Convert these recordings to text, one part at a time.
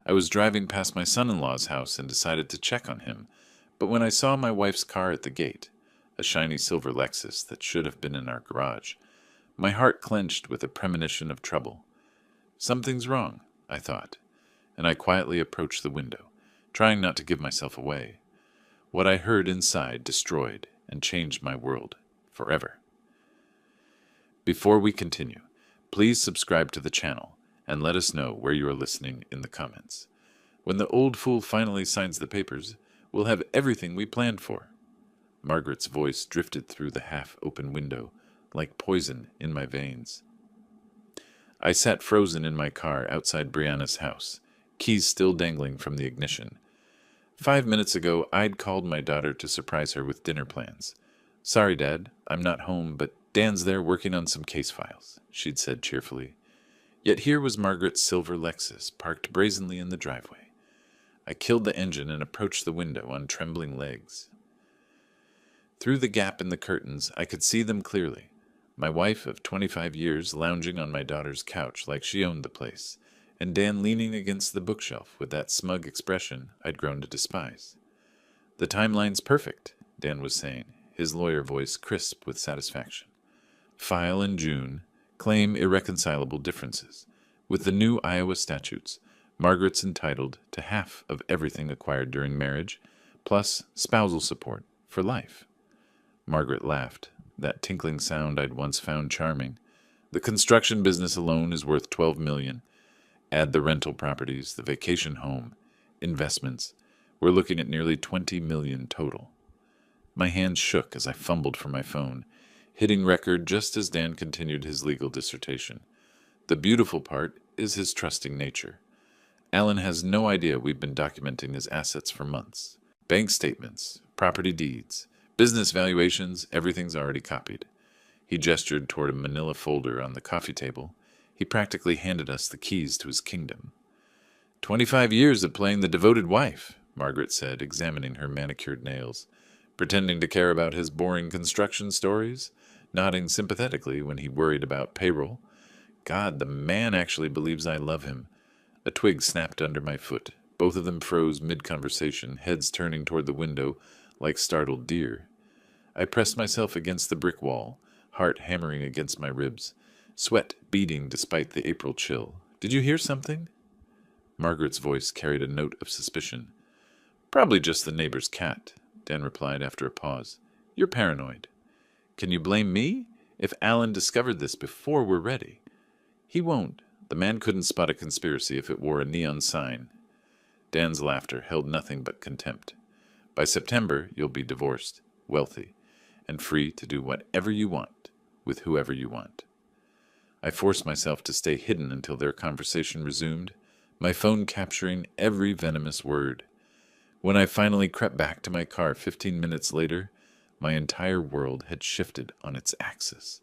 I was driving past my son-in-law's house and decided to check on him, but when I saw my wife's car at the gate, a shiny silver Lexus that should have been in our garage, my heart clenched with a premonition of trouble. Something's wrong, I thought, and I quietly approached the window, trying not to give myself away. What I heard inside destroyed and changed my world forever. Before we continue, please subscribe to the channel and let us know where you are listening in the comments. When the old fool finally signs the papers, we'll have everything we planned for. Margaret's voice drifted through the half-open window like poison in my veins. I sat frozen in my car outside Brianna's house, keys still dangling from the ignition. 5 minutes ago, I'd called my daughter to surprise her with dinner plans. "Sorry, Dad, I'm not home, but Dan's there working on some case files," she'd said cheerfully. Yet here was Margaret's silver Lexus parked brazenly in the driveway. I killed the engine and approached the window on trembling legs. Through the gap in the curtains, I could see them clearly. My wife of 25 years lounging on my daughter's couch like she owned the place, and Dan leaning against the bookshelf with that smug expression I'd grown to despise. "The timeline's perfect," Dan was saying, his lawyer voice crisp with satisfaction. "File in June, claim irreconcilable differences. With the new Iowa statutes, Margaret's entitled to half of everything acquired during marriage, plus spousal support for life." Margaret laughed, that tinkling sound I'd once found charming. "The construction business alone is worth $12 million. Add the rental properties, the vacation home, investments. We're looking at nearly $20 million total." My hands shook as I fumbled for my phone, hitting record just as Dan continued his legal dissertation. The beautiful part is his trusting nature. Alan has no idea we've been documenting his assets for months. Bank statements, property deeds, business valuations, everything's already copied. He gestured toward a manila folder on the coffee table. He practically handed us the keys to his kingdom. 25 years of playing the devoted wife," Margaret said, examining her manicured nails. "Pretending to care about his boring construction stories, nodding sympathetically when he worried about payroll. God, the man actually believes I love him." A twig snapped under my foot. Both of them froze mid-conversation, heads turning toward the window like startled deer. I pressed myself against the brick wall, heart hammering against my ribs, sweat beading despite the April chill. "Did you hear something?" Margaret's voice carried a note of suspicion. "Probably just the neighbor's cat," Dan replied after a pause. "You're paranoid." "Can you blame me? If Alan discovered this before we're ready." "He won't. The man couldn't spot a conspiracy if it wore a neon sign." Dan's laughter held nothing but contempt. "By September, you'll be divorced, wealthy, and free to do whatever you want, with whoever you want." I forced myself to stay hidden until their conversation resumed, my phone capturing every venomous word. When I finally crept back to my car 15 minutes later, my entire world had shifted on its axis.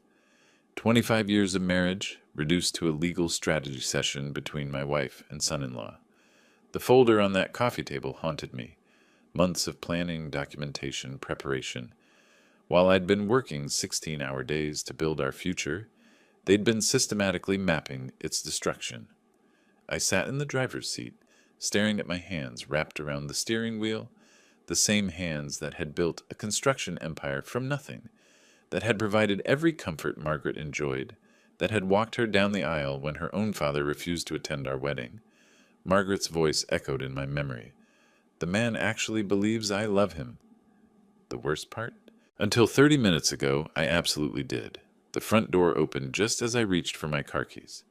25 years of marriage reduced to a legal strategy session between my wife and son-in-law. The folder on that coffee table haunted me. Months of planning, documentation, preparation. While I'd been working 16-hour days to build our future, they'd been systematically mapping its destruction. I sat in the driver's seat, staring at my hands wrapped around the steering wheel, the same hands that had built a construction empire from nothing, that had provided every comfort Margaret enjoyed, that had walked her down the aisle when her own father refused to attend our wedding. Margaret's voice echoed in my memory. "The man actually believes I love him." The worst part? Until 30 minutes ago, I absolutely did. The front door opened just as I reached for my car keys.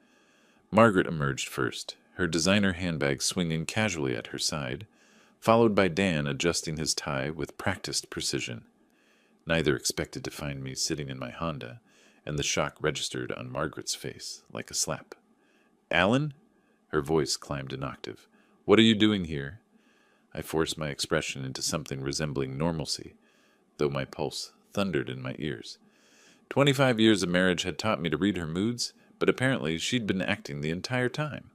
Margaret emerged first, her designer handbag swinging casually at her side, followed by Dan adjusting his tie with practiced precision. Neither expected to find me sitting in my Honda, and the shock registered on Margaret's face like a slap. "Alan?" Her voice climbed an octave. "What are you doing here?" I forced my expression into something resembling normalcy, though my pulse thundered in my ears. 25 years of marriage had taught me to read her moods, but apparently she'd been acting the entire time.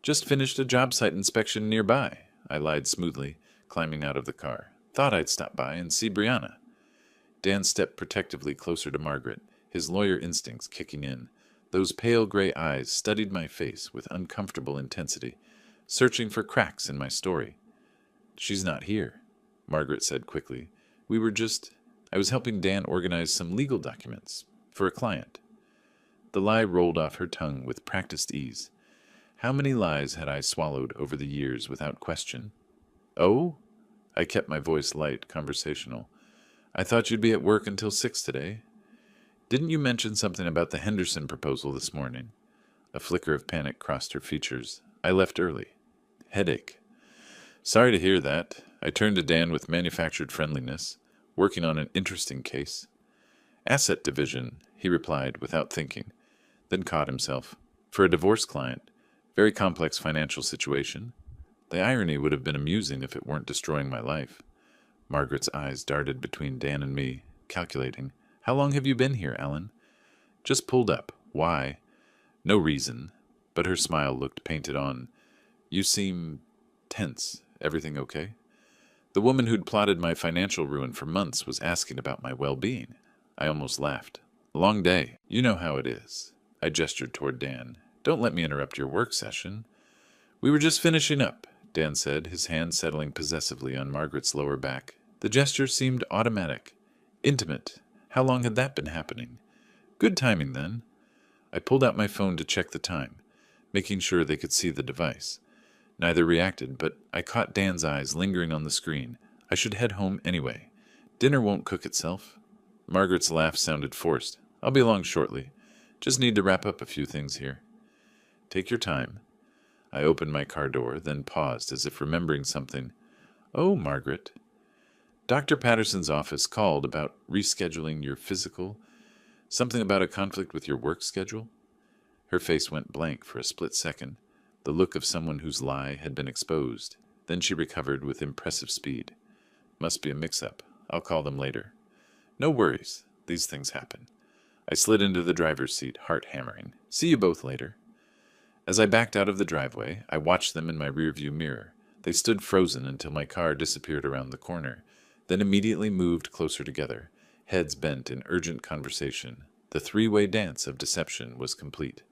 "Just finished a job site inspection nearby," I lied smoothly, climbing out of the car. "Thought I'd stop by and see Brianna." Dan stepped protectively closer to Margaret, his lawyer instincts kicking in. Those pale gray eyes studied my face with uncomfortable intensity. searching for cracks in my story. She's not here, Margaret said quickly. We were just. I was helping Dan organize some legal documents for a client. The lie rolled off her tongue with practiced ease. How many lies had I swallowed over the years without question? Oh? I kept my voice light, conversational. I thought you'd be at work until 6 today. Didn't you mention something about the Henderson proposal this morning? A flicker of panic crossed her features. I left early. Headache. Sorry to hear that. I turned to Dan with manufactured friendliness, working on an interesting case. Asset division, he replied without thinking, then caught himself. For a divorce client. Very complex financial situation. The irony would have been amusing if it weren't destroying my life. Margaret's eyes darted between Dan and me, calculating. How long have you been here, Alan? Just pulled up. Why? No reason. But her smile looked painted on. You seem tense. Everything okay? The woman who'd plotted my financial ruin for months was asking about my well-being. I almost laughed. Long day. You know how it is. I gestured toward Dan. Don't let me interrupt your work session. We were just finishing up, Dan said, his hand settling possessively on Margaret's lower back. The gesture seemed automatic. Intimate. How long had that been happening? Good timing, then. I pulled out my phone to check the time, making sure they could see the device. Neither reacted, but I caught Dan's eyes lingering on the screen. I should head home anyway. Dinner won't cook itself. Margaret's laugh sounded forced. I'll be along shortly. Just need to wrap up a few things here. Take your time. I opened my car door, then paused as if remembering something. Oh, Margaret. Dr. Patterson's office called about rescheduling your physical. Something about a conflict with your work schedule? Her face went blank for a split second, the look of someone whose lie had been exposed. Then she recovered with impressive speed. Must be a mix-up. I'll call them later. No worries. These things happen. I slid into the driver's seat, heart hammering. See you both later. As I backed out of the driveway, I watched them in my rearview mirror. They stood frozen until my car disappeared around the corner, then immediately moved closer together, heads bent in urgent conversation. The three-way dance of deception was complete.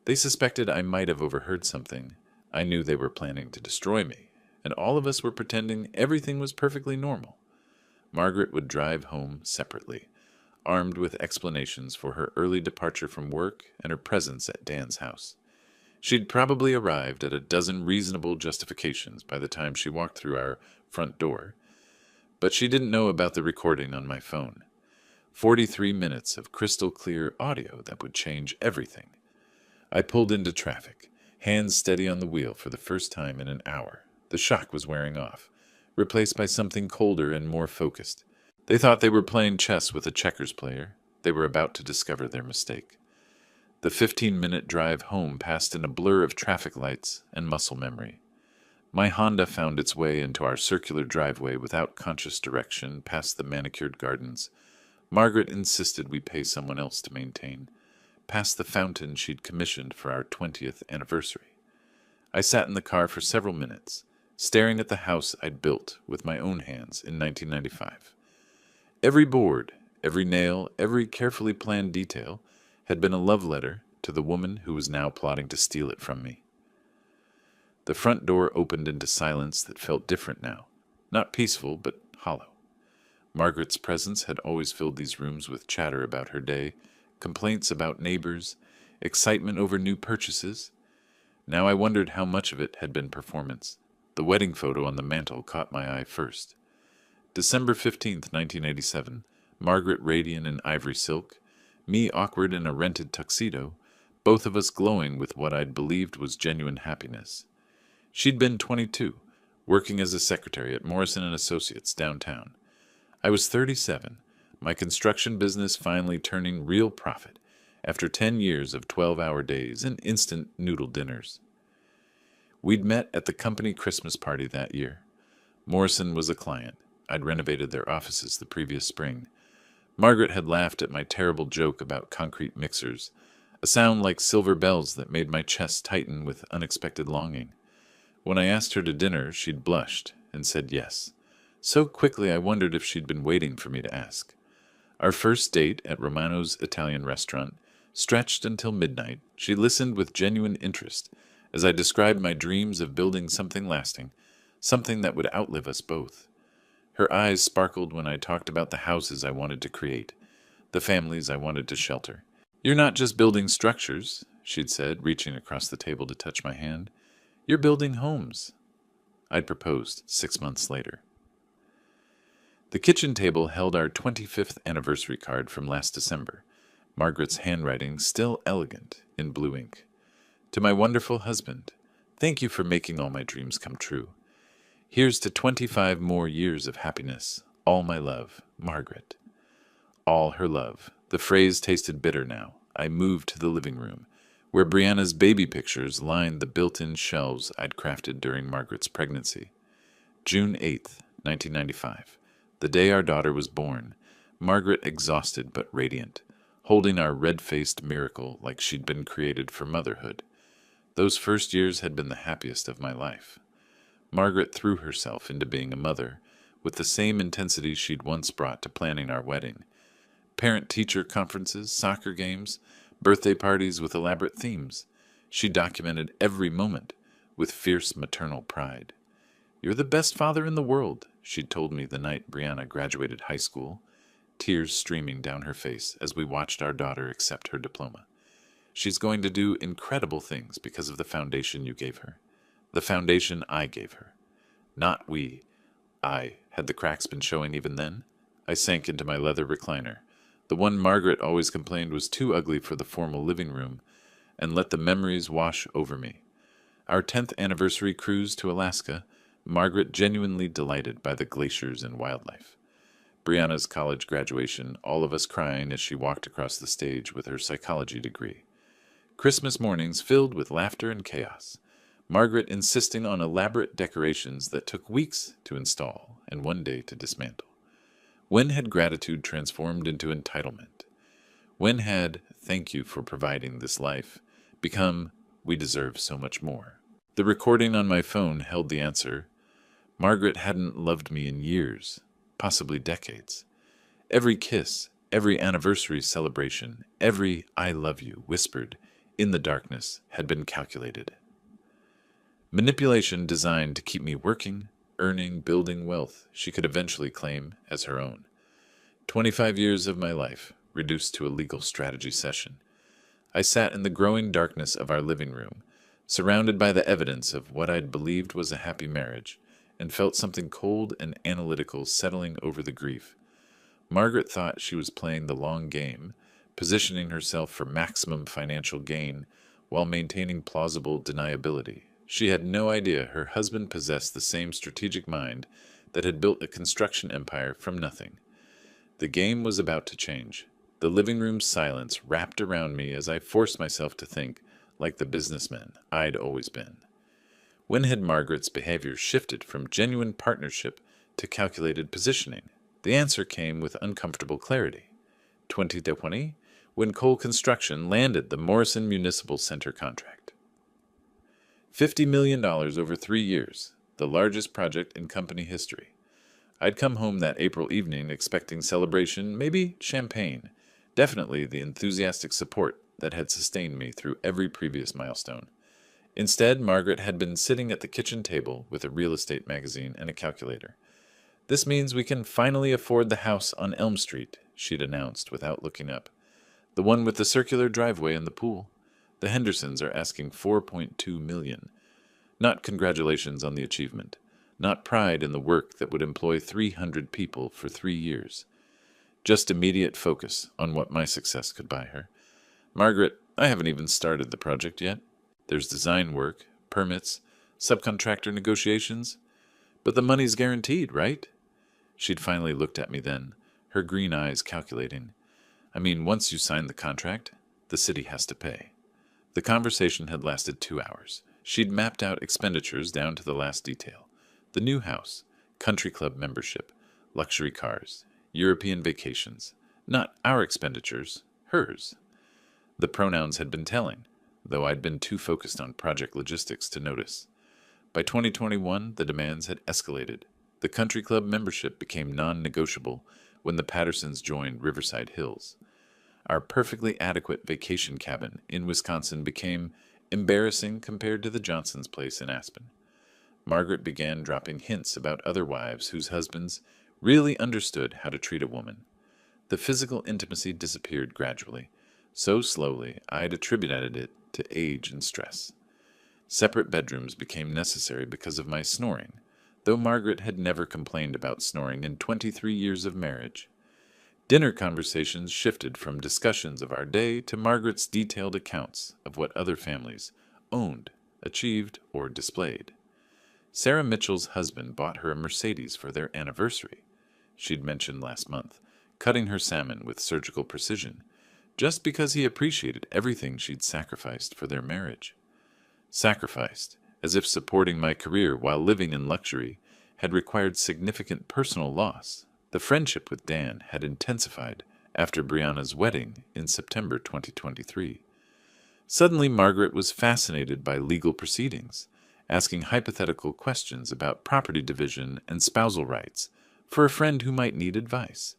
They suspected I might have overheard something. I knew they were planning to destroy me, and all of us were pretending everything was perfectly normal. Margaret would drive home separately, armed with explanations for her early departure from work and her presence at Dan's house. She'd probably arrived at a dozen reasonable justifications by the time she walked through our front door, but she didn't know about the recording on my phone. 43 minutes of crystal-clear audio that would change everything. I pulled into traffic, hands steady on the wheel for the first time in an hour. The shock was wearing off, replaced by something colder and more focused. They thought they were playing chess with a checkers player. They were about to discover their mistake. The 15-minute drive home passed in a blur of traffic lights and muscle memory. My Honda found its way into our circular driveway without conscious direction past the manicured gardens. Margaret insisted we pay someone else to maintain, past the fountain she'd commissioned for our 20th anniversary. I sat in the car for several minutes, staring at the house I'd built with my own hands in 1995. Every board, every nail, every carefully planned detail had been a love letter to the woman who was now plotting to steal it from me. The front door opened into silence that felt different now, not peaceful, but hollow. Margaret's presence had always filled these rooms with chatter about her day, complaints about neighbors, excitement over new purchases. Now I wondered how much of it had been performance. The wedding photo on the mantel caught my eye first. December 15th, 1987, Margaret radiant in ivory silk, me awkward in a rented tuxedo, both of us glowing with what I'd believed was genuine happiness. She'd been 22, working as a secretary at Morrison & Associates downtown. I was 37, my construction business finally turning real profit after 10 years of 12-hour days and instant noodle dinners. We'd met at the company Christmas party that year. Morrison was a client. I'd renovated their offices the previous spring. Margaret had laughed at my terrible joke about concrete mixers, a sound like silver bells that made my chest tighten with unexpected longing. When I asked her to dinner, she'd blushed and said yes. So quickly I wondered if she'd been waiting for me to ask. Our first date at Romano's Italian restaurant stretched until midnight. She listened with genuine interest, as I described my dreams of building something lasting, something that would outlive us both. Her eyes sparkled when I talked about the houses I wanted to create, the families I wanted to shelter. "You're not just building structures," she'd said, reaching across the table to touch my hand. "You're building homes." I'd proposed 6 months later. The kitchen table held our 25th anniversary card from last December, Margaret's handwriting still elegant in blue ink. "To my wonderful husband, thank you for making all my dreams come true. Here's to 25 more years of happiness. All my love, Margaret." All her love. The phrase tasted bitter now. I moved to the living room, where Brianna's baby pictures lined the built-in shelves I'd crafted during Margaret's pregnancy. June 8th, 1995. The day our daughter was born, Margaret exhausted but radiant, holding our red-faced miracle like she'd been created for motherhood. Those first years had been the happiest of my life. Margaret threw herself into being a mother with the same intensity she'd once brought to planning our wedding. Parent-teacher conferences, soccer games, birthday parties with elaborate themes. She documented every moment with fierce maternal pride. "You're the best father in the world," she'd told me the night Brianna graduated high school, tears streaming down her face as we watched our daughter accept her diploma. "She's going to do incredible things because of the foundation you gave her. The foundation I gave her. Not we. I. Had the cracks been showing even then?" I sank into my leather recliner, the one Margaret always complained was too ugly for the formal living room, and let the memories wash over me. Our 10th anniversary cruise to Alaska, Margaret genuinely delighted by the glaciers and wildlife. Brianna's college graduation, all of us crying as she walked across the stage with her psychology degree. Christmas mornings filled with laughter and chaos. Margaret insisting on elaborate decorations that took weeks to install and one day to dismantle. When had gratitude transformed into entitlement? When had "thank you for providing this life" become "we deserve so much more"? The recording on my phone held the answer. Margaret hadn't loved me in years, possibly decades. Every kiss, every anniversary celebration, every "I love you" whispered in the darkness had been calculated. Manipulation designed to keep me working, earning, building wealth she could eventually claim as her own. 25 years of my life reduced to a legal strategy session. I sat in the growing darkness of our living room, surrounded by the evidence of what I'd believed was a happy marriage, and felt something cold and analytical settling over the grief. Margaret thought she was playing the long game, positioning herself for maximum financial gain while maintaining plausible deniability. She had no idea her husband possessed the same strategic mind that had built a construction empire from nothing. The game was about to change. The living room's silence wrapped around me as I forced myself to think like the businessman I'd always been. When had Margaret's behavior shifted from genuine partnership to calculated positioning? The answer came with uncomfortable clarity. 2020, when Cole Construction landed the Morrison Municipal Center contract. $50 million over 3 years, the largest project in company history. I'd come home that April evening expecting celebration, maybe champagne, definitely the enthusiastic support that had sustained me through every previous milestone. Instead, Margaret had been sitting at the kitchen table with a real estate magazine and a calculator. "This means we can finally afford the house on Elm Street," she'd announced without looking up. "The one with the circular driveway and the pool. The Hendersons are asking $4.2 million. Not congratulations on the achievement. Not pride in the work that would employ 300 people for 3 years. Just immediate focus on what my success could buy her. Margaret, I haven't even started the project yet. There's design work, permits, subcontractor negotiations. But the money's guaranteed, right?" She'd finally looked at me then, her green eyes calculating. "I mean, once you sign the contract, the city has to pay." The conversation had lasted 2 hours. She'd mapped out expenditures down to the last detail. The new house, country club membership, luxury cars, European vacations. Not our expenditures, hers. The pronouns had been telling, though I'd been too focused on project logistics to notice. By 2021, the demands had escalated. The country club membership became non-negotiable when the Pattersons joined Riverside Hills. Our perfectly adequate vacation cabin in Wisconsin became embarrassing compared to the Johnsons' place in Aspen. Margaret began dropping hints about other wives whose husbands really understood how to treat a woman. The physical intimacy disappeared gradually, so slowly I'd attributed it to age and stress. Separate bedrooms became necessary because of my snoring, though Margaret had never complained about snoring in 23 years of marriage. Dinner conversations shifted from discussions of our day to Margaret's detailed accounts of what other families owned, achieved, or displayed. Sarah Mitchell's husband bought her a Mercedes for their anniversary, she'd mentioned last month, cutting her salmon with surgical precision, just because he appreciated everything she'd sacrificed for their marriage. Sacrificed, as if supporting my career while living in luxury had required significant personal loss. The friendship with Dan had intensified after Brianna's wedding in September 2023. Suddenly, Margaret was fascinated by legal proceedings, asking hypothetical questions about property division and spousal rights for a friend who might need advice.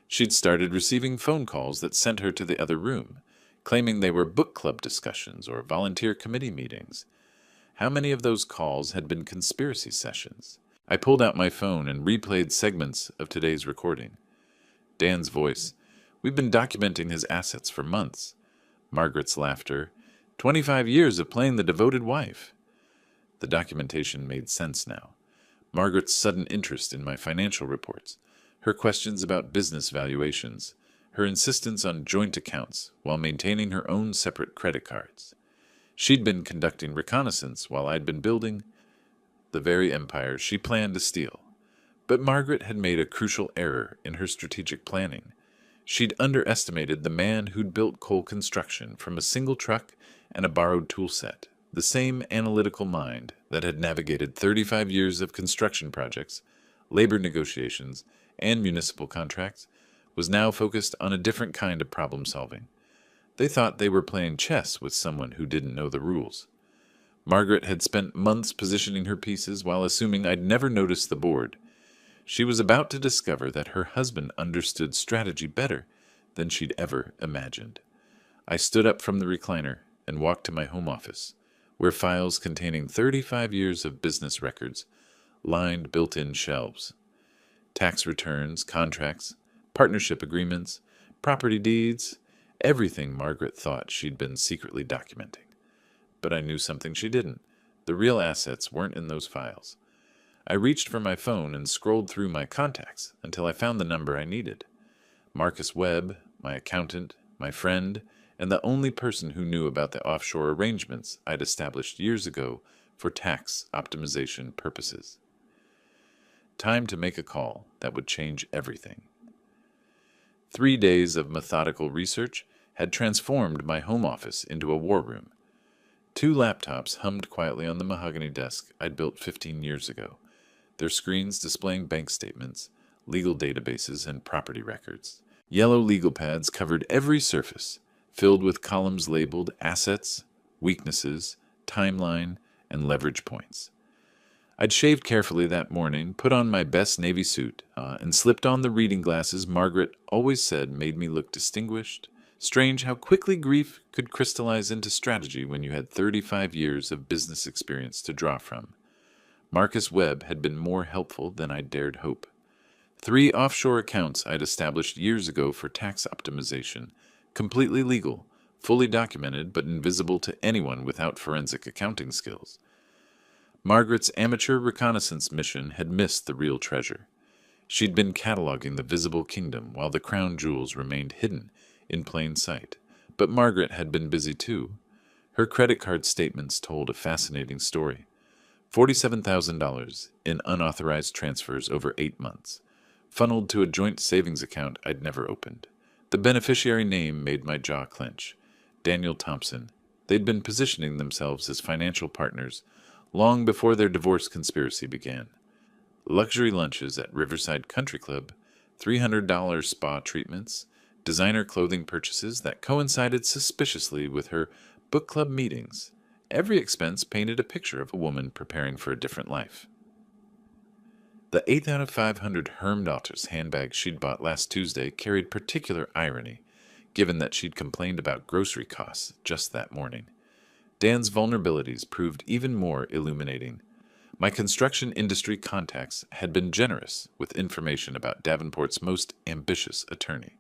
She'd started receiving phone calls that sent her to the other room, claiming they were book club discussions or volunteer committee meetings. How many of those calls had been conspiracy sessions? I pulled out my phone and replayed segments of today's recording. Dan's voice. We've been documenting his assets for months. Margaret's laughter. 25 years of playing the devoted wife. The documentation made sense now. Margaret's sudden interest in my financial reports. Her questions about business valuations. Her insistence on joint accounts while maintaining her own separate credit cards. She'd been conducting reconnaissance while I'd been building the very empire she planned to steal. But Margaret had made a crucial error in her strategic planning. She'd underestimated the man who'd built Cole Construction from a single truck and a borrowed tool set. The same analytical mind that had navigated 35 years of construction projects, labor negotiations, and municipal contracts was now focused on a different kind of problem solving. They thought they were playing chess with someone who didn't know the rules. Margaret had spent months positioning her pieces while assuming I'd never noticed the board. She was about to discover that her husband understood strategy better than she'd ever imagined. I stood up from the recliner and walked to my home office, where files containing 35 years of business records lined built-in shelves. Tax returns, contracts, partnership agreements, property deeds, everything Margaret thought she'd been secretly documenting. But I knew something she didn't. The real assets weren't in those files. I reached for my phone and scrolled through my contacts until I found the number I needed. Marcus Webb, my accountant, my friend, and the only person who knew about the offshore arrangements I'd established years ago for tax optimization purposes. Time to make a call that would change everything. 3 days of methodical research had transformed my home office into a war room. 2 laptops hummed quietly on the mahogany desk I'd built 15 years ago, their screens displaying bank statements, legal databases, and property records. Yellow legal pads covered every surface, filled with columns labeled assets, weaknesses, timeline, and leverage points. I'd shaved carefully that morning, put on my best navy suit, and slipped on the reading glasses Margaret always said made me look distinguished. Strange how quickly grief could crystallize into strategy when you had 35 years of business experience to draw from. Marcus Webb had been more helpful than I dared hope. 3 offshore accounts I'd established years ago for tax optimization, completely legal, fully documented but invisible to anyone without forensic accounting skills. Margaret's amateur reconnaissance mission had missed the real treasure. She'd been cataloging the visible kingdom while the crown jewels remained hidden in plain sight. But Margaret had been busy too. Her credit card statements told a fascinating story. $47,000 in unauthorized transfers over 8 months, funneled to a joint savings account I'd never opened. The beneficiary name made my jaw clench. Daniel Thompson. They'd been positioning themselves as financial partners long before their divorce conspiracy began. Luxury lunches at Riverside Country Club, $300 spa treatments, designer clothing purchases that coincided suspiciously with her book club meetings. Every expense painted a picture of a woman preparing for a different life. The 8 out of 500 Herm Daughters handbag she'd bought last Tuesday carried particular irony, given that she'd complained about grocery costs just that morning. Dan's vulnerabilities proved even more illuminating. My construction industry contacts had been generous with information about Davenport's most ambitious attorney.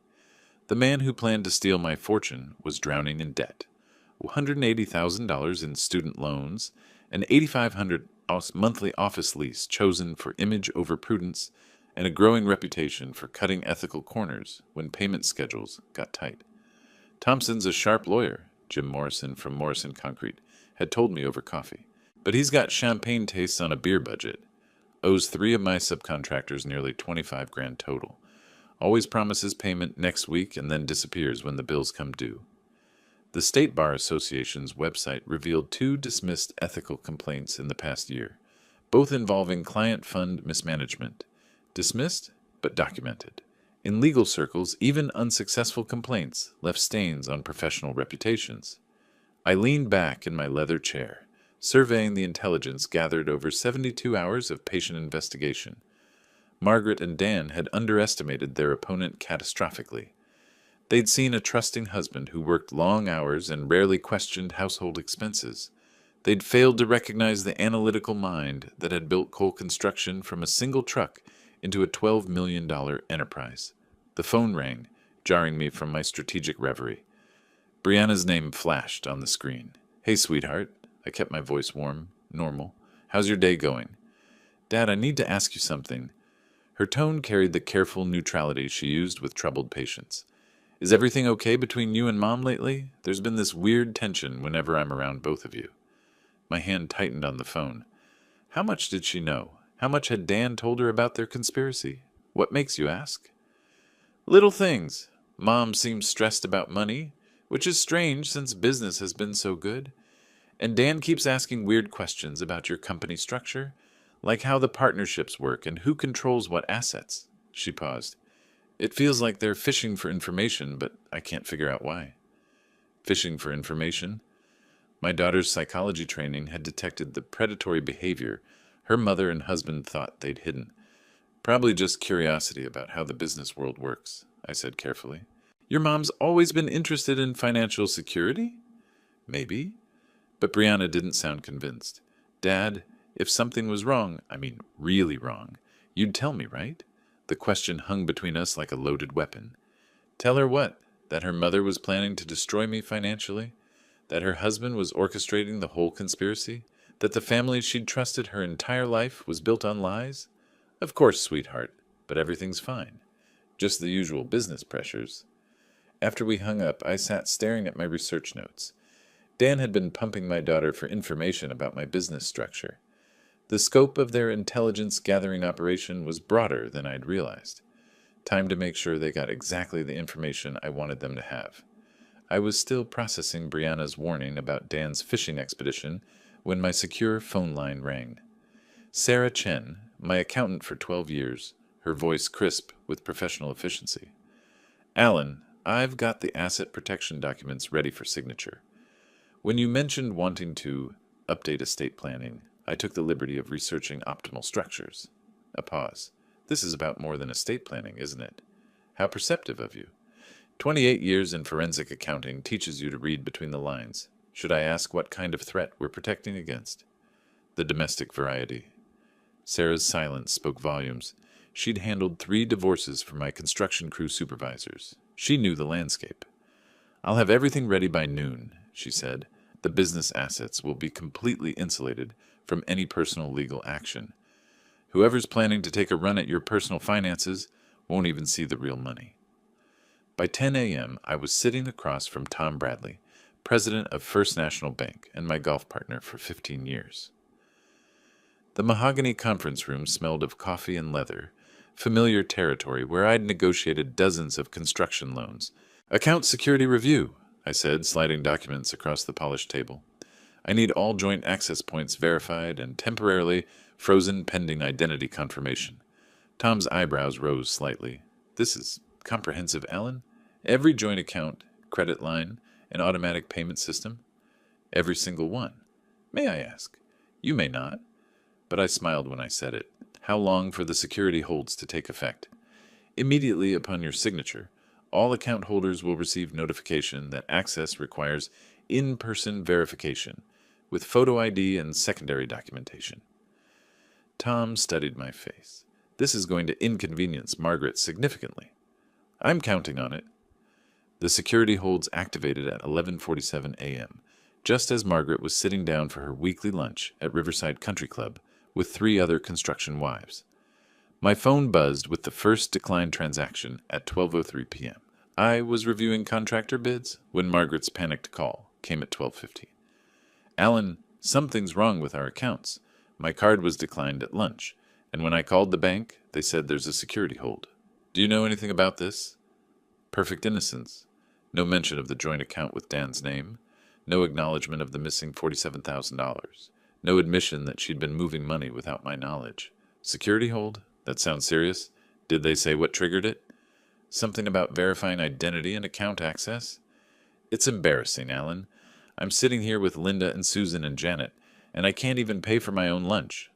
The man who planned to steal my fortune was drowning in debt. $180,000 in student loans, an $8,500 monthly office lease chosen for image over prudence, and a growing reputation for cutting ethical corners when payment schedules got tight. Thompson's a sharp lawyer, Jim Morrison from Morrison Concrete had told me over coffee. But he's got champagne tastes on a beer budget. Owes 3 of my subcontractors nearly 25 grand total. Always promises payment next week and then disappears when the bills come due. The State Bar Association's website revealed 2 dismissed ethical complaints in the past year, both involving client fund mismanagement. Dismissed, but documented. In legal circles, even unsuccessful complaints left stains on professional reputations. I leaned back in my leather chair, surveying the intelligence gathered over 72 hours of patient investigation. Margaret and Dan had underestimated their opponent catastrophically. They'd seen a trusting husband who worked long hours and rarely questioned household expenses. They'd failed to recognize the analytical mind that had built Cole Construction from a single truck into a $12 million enterprise. The phone rang, jarring me from my strategic reverie. Brianna's name flashed on the screen. "Hey, sweetheart." I kept my voice warm, normal. "How's your day going?" "Dad, I need to ask you something." Her tone carried the careful neutrality she used with troubled patients. "Is everything okay between you and Mom lately? There's been this weird tension whenever I'm around both of you." My hand tightened on the phone. How much did she know? How much had Dan told her about their conspiracy? What makes you ask? "Little things. Mom seems stressed about money, which is strange since business has been so good. And Dan keeps asking weird questions about your company structure, like how the partnerships work and who controls what assets." She paused. "It feels like they're fishing for information, but I can't figure out why." Fishing for information? My daughter's psychology training had detected the predatory behavior her mother and husband thought they'd hidden. "Probably just curiosity about how the business world works," I said carefully. "Your mom's always been interested in financial security?" "Maybe." But Brianna didn't sound convinced. "Dad, if something was wrong, I mean really wrong, you'd tell me, right?" The question hung between us like a loaded weapon. Tell her what? That her mother was planning to destroy me financially? That her husband was orchestrating the whole conspiracy? That the family she'd trusted her entire life was built on lies? "Of course, sweetheart, but everything's fine. Just the usual business pressures." After we hung up, I sat staring at my research notes. Dan had been pumping my daughter for information about my business structure. The scope of their intelligence-gathering operation was broader than I'd realized. Time to make sure they got exactly the information I wanted them to have. I was still processing Brianna's warning about Dan's fishing expedition when my secure phone line rang. Sarah Chen, my accountant for 12 years, her voice crisp with professional efficiency. "Alan, I've got the asset protection documents ready for signature. When you mentioned wanting to update estate planning, I took the liberty of researching optimal structures." A pause. "This is about more than estate planning, isn't it?" "How perceptive of you. 28 years in forensic accounting teaches you to read between the lines. Should I ask what kind of threat we're protecting against?" "The domestic variety." Sarah's silence spoke volumes. She'd handled 3 divorces for my construction crew supervisors. She knew the landscape. "I'll have everything ready by noon," she said. "The business assets will be completely insulated from any personal legal action. Whoever's planning to take a run at your personal finances won't even see the real money." By 10 a.m., I was sitting across from Tom Bradley, president of First National Bank and my golf partner for 15 years. The mahogany conference room smelled of coffee and leather, familiar territory where I'd negotiated dozens of construction loans. "Account security review," I said, sliding documents across the polished table. "I need all joint access points verified and temporarily frozen pending identity confirmation." Tom's eyebrows rose slightly. "This is comprehensive, Alan? Every joint account, credit line, and automatic payment system?" "Every single one." "May I ask?" "You may not." But I smiled when I said it. "How long for the security holds to take effect?" "Immediately upon your signature. All account holders will receive notification that access requires in-person verification. with photo ID and secondary documentation. Tom studied my face. This is going to inconvenience Margaret significantly. I'm counting on it. The security holds activated at 11:47 a.m., just as Margaret was sitting down for her weekly lunch at Riverside Country Club with 3 other construction wives. My phone buzzed with the first declined transaction at 12:03 p.m. I was reviewing contractor bids when Margaret's panicked call came at 12:15. Alan, something's wrong with our accounts. My card was declined at lunch, and when I called the bank, they said there's a security hold. Do you know anything about this? Perfect innocence. No mention of the joint account with Dan's name. No acknowledgement of the missing $47,000. No admission that she'd been moving money without my knowledge. Security hold? That sounds serious. Did they say what triggered it? Something about verifying identity and account access? It's embarrassing, Alan. I'm sitting here with Linda and Susan and Janet, and I can't even pay for my own lunch.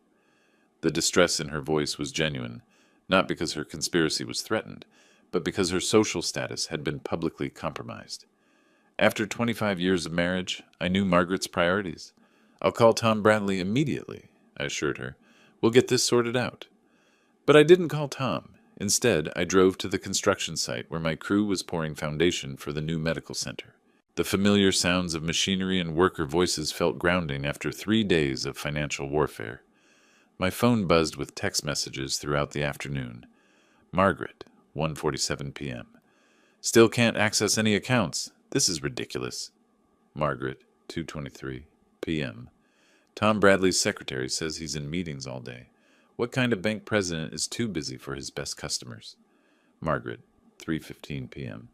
The distress in her voice was genuine, not because her conspiracy was threatened, but because her social status had been publicly compromised. After 25 years of marriage, I knew Margaret's priorities. I'll call Tom Bradley immediately, I assured her. We'll get this sorted out. But I didn't call Tom. Instead, I drove to the construction site where my crew was pouring foundation for the new medical center. The familiar sounds of machinery and worker voices felt grounding after 3 days of financial warfare. My phone buzzed with text messages throughout the afternoon. Margaret, 1:47 p.m. Still can't access any accounts. This is ridiculous. Margaret, 2:23 p.m. Tom Bradley's secretary says he's in meetings all day. What kind of bank president is too busy for his best customers? Margaret, 3:15 p.m.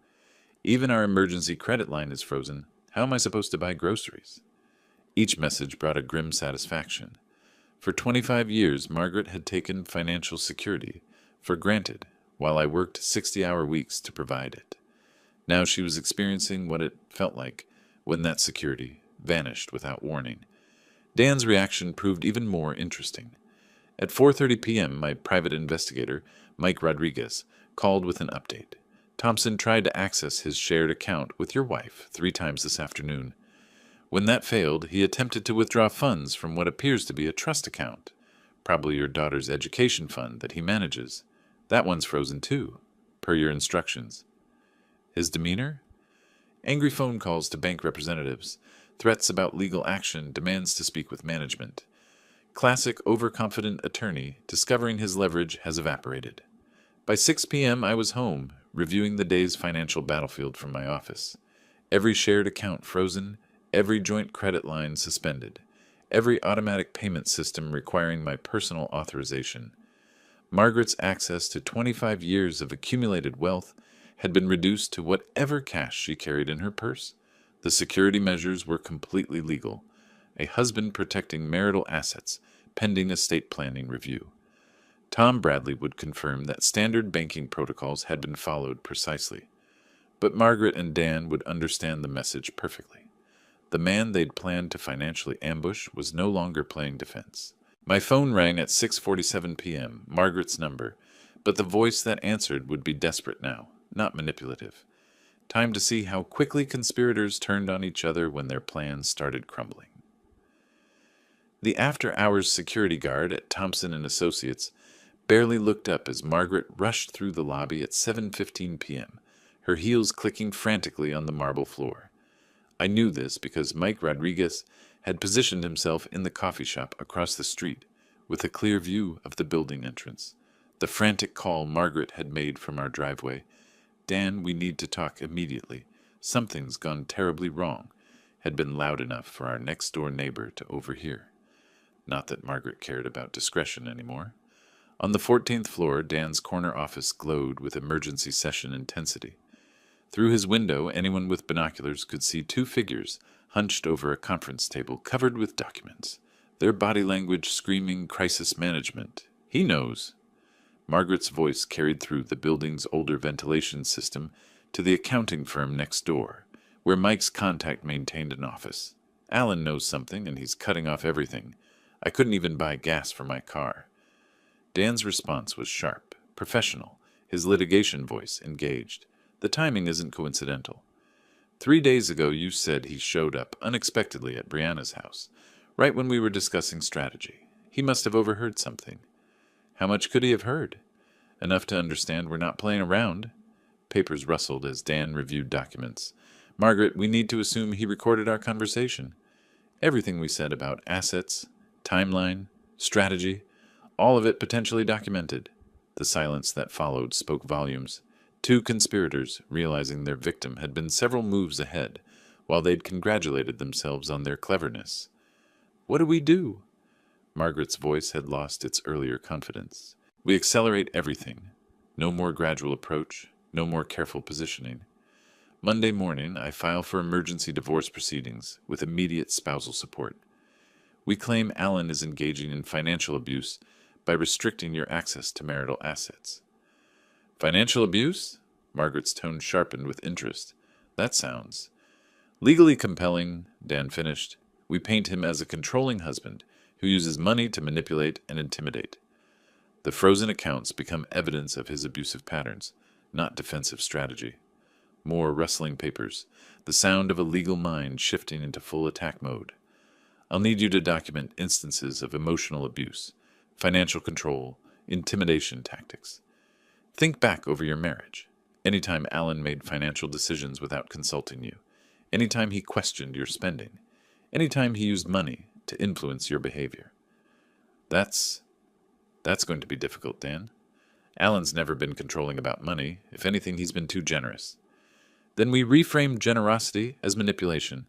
Even our emergency credit line is frozen. How am I supposed to buy groceries? Each message brought a grim satisfaction. For 25 years, Margaret had taken financial security for granted while I worked 60-hour weeks to provide it. Now she was experiencing what it felt like when that security vanished without warning. Dan's reaction proved even more interesting. At 4:30 p.m., my private investigator, Mike Rodriguez, called with an update. Thompson tried to access his shared account with your wife 3 times this afternoon. When that failed, he attempted to withdraw funds from what appears to be a trust account, probably your daughter's education fund that he manages. That one's frozen too, per your instructions. His demeanor? Angry phone calls to bank representatives, threats about legal action, demands to speak with management. Classic overconfident attorney discovering his leverage has evaporated. By 6 p.m. I was home, reviewing the day's financial battlefield from my office. Every shared account frozen, every joint credit line suspended, every automatic payment system requiring my personal authorization. Margaret's access to 25 years of accumulated wealth had been reduced to whatever cash she carried in her purse. The security measures were completely legal. A husband protecting marital assets, pending estate planning review. Tom Bradley would confirm that standard banking protocols had been followed precisely. But Margaret and Dan would understand the message perfectly. The man they'd planned to financially ambush was no longer playing defense. My phone rang at 6:47 p.m., Margaret's number, but the voice that answered would be desperate now, not manipulative. Time to see how quickly conspirators turned on each other when their plans started crumbling. The after-hours security guard at Thompson & Associates barely looked up as Margaret rushed through the lobby at 7:15 p.m., her heels clicking frantically on the marble floor. I knew this because Mike Rodriguez had positioned himself in the coffee shop across the street with a clear view of the building entrance. The frantic call Margaret had made from our driveway, "Dan, we need to talk immediately. Something's gone terribly wrong," had been loud enough for our next-door neighbor to overhear. Not that Margaret cared about discretion anymore. On the 14th floor, Dan's corner office glowed with emergency session intensity. Through his window, anyone with binoculars could see 2 figures hunched over a conference table covered with documents, their body language screaming crisis management. He knows. Margaret's voice carried through the building's older ventilation system to the accounting firm next door, where Mike's contact maintained an office. Alan knows something, and he's cutting off everything. I couldn't even buy gas for my car. Dan's response was sharp, professional, his litigation voice engaged. The timing isn't coincidental. 3 days ago, you said he showed up unexpectedly at Brianna's house, right when we were discussing strategy. He must have overheard something. How much could he have heard? Enough to understand we're not playing around. Papers rustled as Dan reviewed documents. Margaret, we need to assume he recorded our conversation. Everything we said about assets, timeline, strategy, all of it potentially documented. The silence that followed spoke volumes. Two conspirators, realizing their victim had been several moves ahead, while they'd congratulated themselves on their cleverness. What do we do? Margaret's voice had lost its earlier confidence. We accelerate everything. No more gradual approach, no more careful positioning. Monday morning, I file for emergency divorce proceedings with immediate spousal support. We claim Alan is engaging in financial abuse by restricting your access to marital assets. Financial abuse? Margaret's tone sharpened with interest. That sounds legally compelling, Dan finished. We paint him as a controlling husband who uses money to manipulate and intimidate. The frozen accounts become evidence of his abusive patterns, not defensive strategy. More rustling papers, the sound of a legal mind shifting into full attack mode. I'll need you to document instances of emotional abuse, financial control, intimidation tactics. Think back over your marriage. Anytime Alan made financial decisions without consulting you. Anytime he questioned your spending. Anytime he used money to influence your behavior. That's going to be difficult, Dan. Alan's never been controlling about money. If anything, he's been too generous. Then we reframe generosity as manipulation.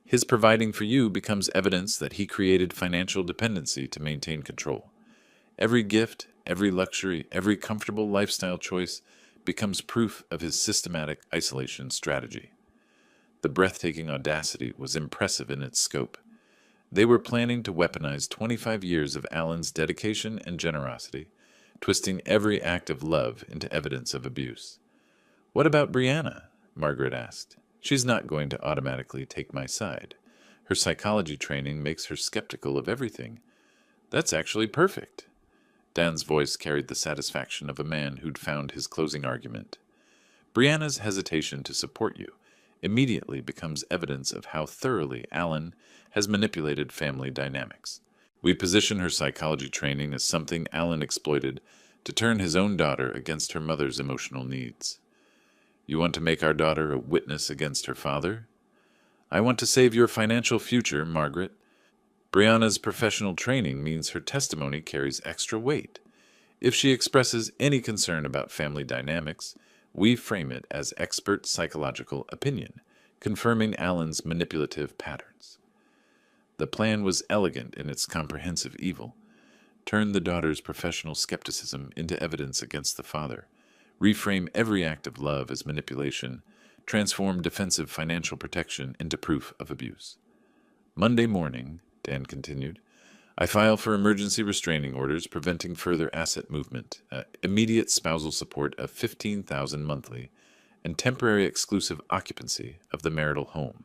His providing for you becomes evidence that he created financial dependency to maintain control. Every gift, every luxury, every comfortable lifestyle choice becomes proof of his systematic isolation strategy. The breathtaking audacity was impressive in its scope. They were planning to weaponize 25 years of Alan's dedication and generosity, twisting every act of love into evidence of abuse. What about Brianna? Margaret asked. She's not going to automatically take my side. Her psychology training makes her skeptical of everything. That's actually perfect. Dan's voice carried the satisfaction of a man who'd found his closing argument. Brianna's hesitation to support you immediately becomes evidence of how thoroughly Alan has manipulated family dynamics. We position her psychology training as something Alan exploited to turn his own daughter against her mother's emotional needs. You want to make our daughter a witness against her father? I want to save your financial future, Margaret. Brianna's professional training means her testimony carries extra weight. If she expresses any concern about family dynamics, we frame it as expert psychological opinion, confirming Alan's manipulative patterns. The plan was elegant in its comprehensive evil. Turn the daughter's professional skepticism into evidence against the father. Reframe every act of love as manipulation. Transform defensive financial protection into proof of abuse. Monday morning, Dan continued, I file for emergency restraining orders preventing further asset movement, immediate spousal support of $15,000 monthly, and temporary exclusive occupancy of the marital home.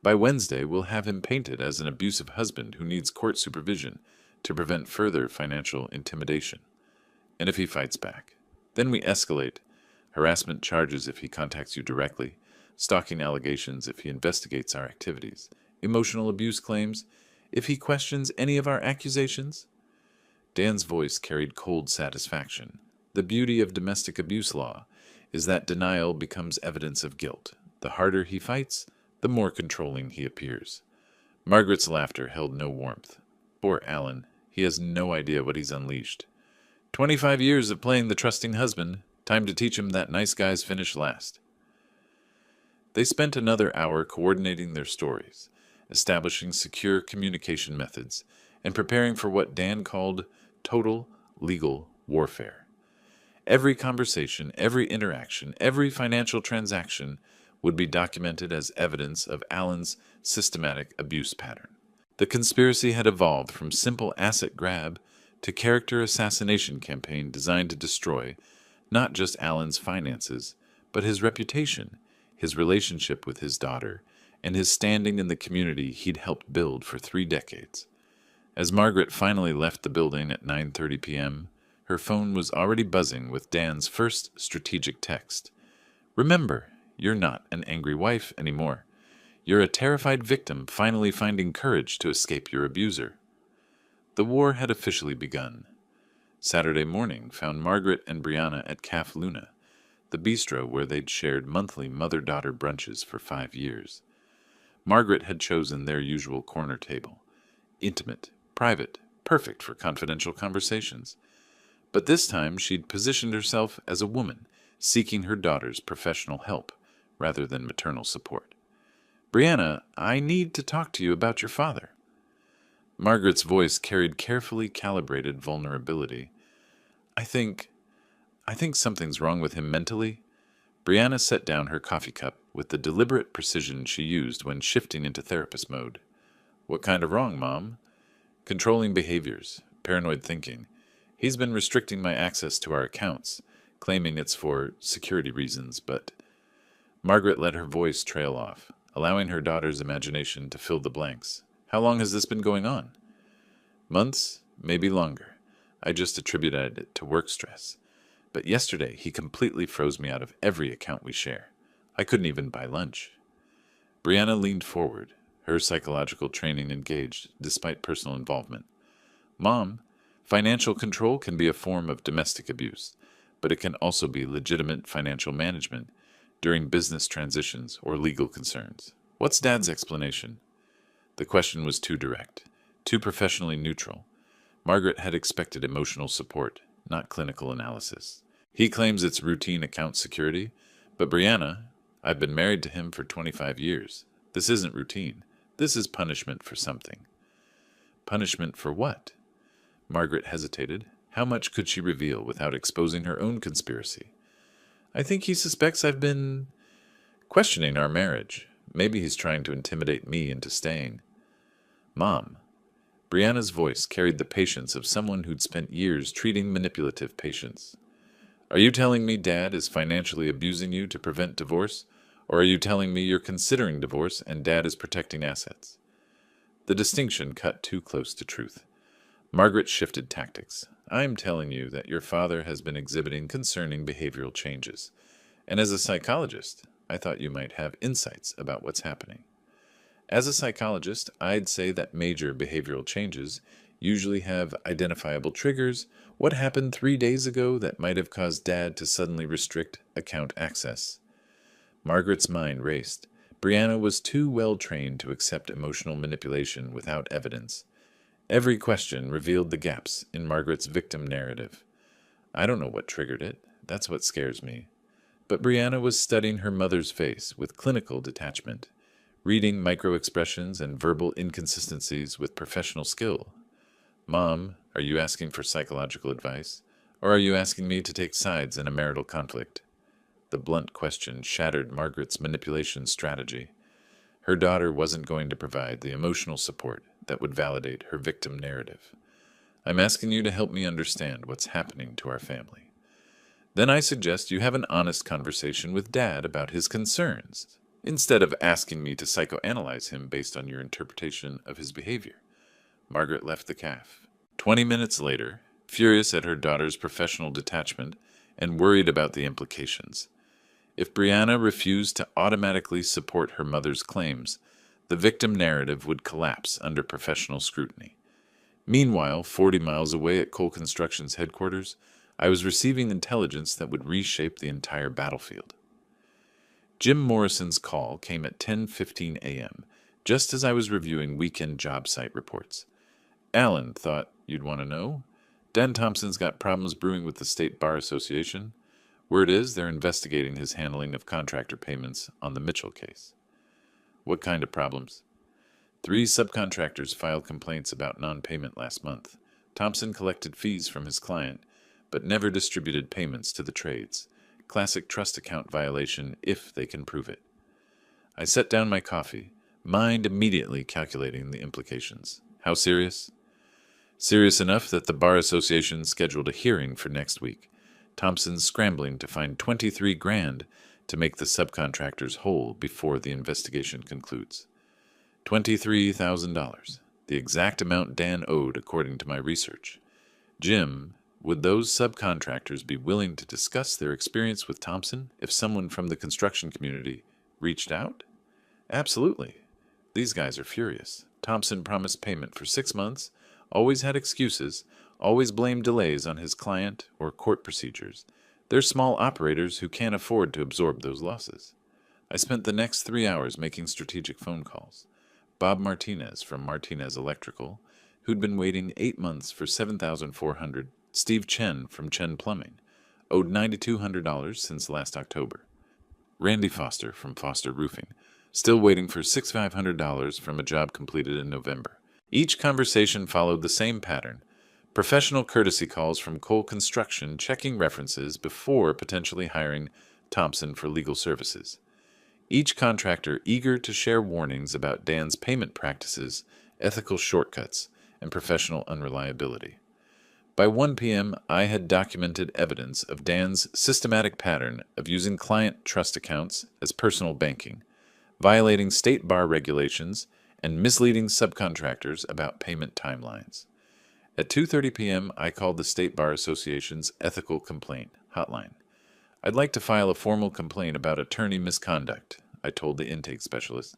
By Wednesday, we'll have him painted as an abusive husband who needs court supervision to prevent further financial intimidation. And if he fights back, then we escalate. Harassment charges if he contacts you directly, stalking allegations if he investigates our activities, emotional abuse claims if he questions any of our accusations. Dan's voice carried cold satisfaction. The beauty of domestic abuse law is that denial becomes evidence of guilt. The harder he fights, the more controlling he appears. Margaret's laughter held no warmth. Poor Alan, he has no idea what he's unleashed. 25 years of playing the trusting husband, time to teach him that nice guys finish last. They spent another hour coordinating their stories, establishing secure communication methods, and preparing for what Dan called total legal warfare. Every conversation, every interaction, every financial transaction would be documented as evidence of Alan's systematic abuse pattern. The conspiracy had evolved from simple asset grab to character assassination campaign designed to destroy not just Alan's finances, but his reputation, his relationship with his daughter, and his standing in the community he'd helped build for 3 decades. As Margaret finally left the building at 9:30 p.m., her phone was already buzzing with Dan's first strategic text. Remember, you're not an angry wife anymore. You're a terrified victim finally finding courage to escape your abuser. The war had officially begun. Saturday morning found Margaret and Brianna at Caf Luna, the bistro where they'd shared monthly mother-daughter brunches for 5 years. Margaret had chosen their usual corner table. Intimate, private, perfect for confidential conversations. But this time she'd positioned herself as a woman, seeking her daughter's professional help rather than maternal support. "Brianna, I need to talk to you about your father." Margaret's voice carried carefully calibrated vulnerability. I think something's wrong with him mentally." Brianna set down her coffee cup with the deliberate precision she used when shifting into therapist mode. "What kind of wrong, Mom?" "Controlling behaviors, paranoid thinking. He's been restricting my access to our accounts, claiming it's for security reasons, but—" Margaret let her voice trail off, allowing her daughter's imagination to fill the blanks. "How long has this been going on?" "Months, maybe longer. I just attributed it to work stress. But yesterday he completely froze me out of every account we share. I couldn't even buy lunch." Brianna leaned forward, her psychological training engaged despite personal involvement. "Mom, financial control can be a form of domestic abuse, but it can also be legitimate financial management during business transitions or legal concerns. What's Dad's explanation?" The question was too direct, too professionally neutral. Margaret had expected emotional support, not clinical analysis. "He claims it's routine account security, but Brianna, I've been married to him for 25 years. This isn't routine. This is punishment for something." "Punishment for what?" Margaret hesitated. How much could she reveal without exposing her own conspiracy? "I think he suspects I've been questioning our marriage. Maybe he's trying to intimidate me into staying." "Mom." Brianna's voice carried the patience of someone who'd spent years treating manipulative patients. "Are you telling me Dad is financially abusing you to prevent divorce? Or are you telling me you're considering divorce and Dad is protecting assets?" The distinction cut too close to truth. Margaret shifted tactics. "I'm telling you that your father has been exhibiting concerning behavioral changes. And as a psychologist, I thought you might have insights about what's happening." As a psychologist, I'd say that major behavioral changes usually have identifiable triggers. What happened 3 days ago that might have caused Dad to suddenly restrict account access? Margaret's mind raced. Brianna was too well trained to accept emotional manipulation without evidence. Every question revealed the gaps in Margaret's victim narrative. "I don't know what triggered it. That's what scares me." But Brianna was studying her mother's face with clinical detachment, reading micro-expressions and verbal inconsistencies with professional skill. "Mom, are you asking for psychological advice? Or are you asking me to take sides in a marital conflict?" The blunt question shattered Margaret's manipulation strategy. Her daughter wasn't going to provide the emotional support that would validate her victim narrative. "I'm asking you to help me understand what's happening to our family. Then I suggest you have an honest conversation with Dad about his concerns, instead of asking me to psychoanalyze him based on your interpretation of his behavior." Margaret left the caf. 20 minutes later, furious at her daughter's professional detachment and worried about the implications. If Brianna refused to automatically support her mother's claims, the victim narrative would collapse under professional scrutiny. Meanwhile, 40 miles away at Cole Construction's headquarters, I was receiving intelligence that would reshape the entire battlefield. Jim Morrison's call came at 10:15 a.m., just as I was reviewing weekend job site reports. "Alan, thought you'd want to know. Dan Thompson's got problems brewing with the State Bar Association. Word is they're investigating his handling of contractor payments on the Mitchell case." "What kind of problems?" 3 subcontractors filed complaints about non-payment last month. Thompson collected fees from his client, but never distributed payments to the trades. Classic trust account violation if they can prove it. I set down my coffee, mind immediately calculating the implications. How serious? Serious enough that the Bar Association scheduled a hearing for next week. Thompson's scrambling to find $23,000 to make the subcontractors whole before the investigation concludes. $23,000, the exact amount Dan owed according to my research. Jim, Would those subcontractors be willing to discuss their experience with Thompson if someone from the construction community reached out? Absolutely. These guys are furious. Thompson promised payment for 6 months, always had excuses, always blamed delays on his client or court procedures. They're small operators who can't afford to absorb those losses. I spent the next 3 hours making strategic phone calls. Bob Martinez from Martinez Electrical, who'd been waiting 8 months for $7,400. Steve Chen from Chen Plumbing, owed $9,200 since last October. Randy Foster from Foster Roofing, still waiting for $6,500 from a job completed in November. Each conversation followed the same pattern. Professional courtesy calls from Cole Construction checking references before potentially hiring Thompson for legal services. Each contractor eager to share warnings about Dan's payment practices, ethical shortcuts, and professional unreliability. By 1 p.m., I had documented evidence of Dan's systematic pattern of using client trust accounts as personal banking, violating state bar regulations, and misleading subcontractors about payment timelines. At 2:30 p.m., I called the State Bar Association's ethical complaint hotline. I'd like to file a formal complaint about attorney misconduct, I told the intake specialist.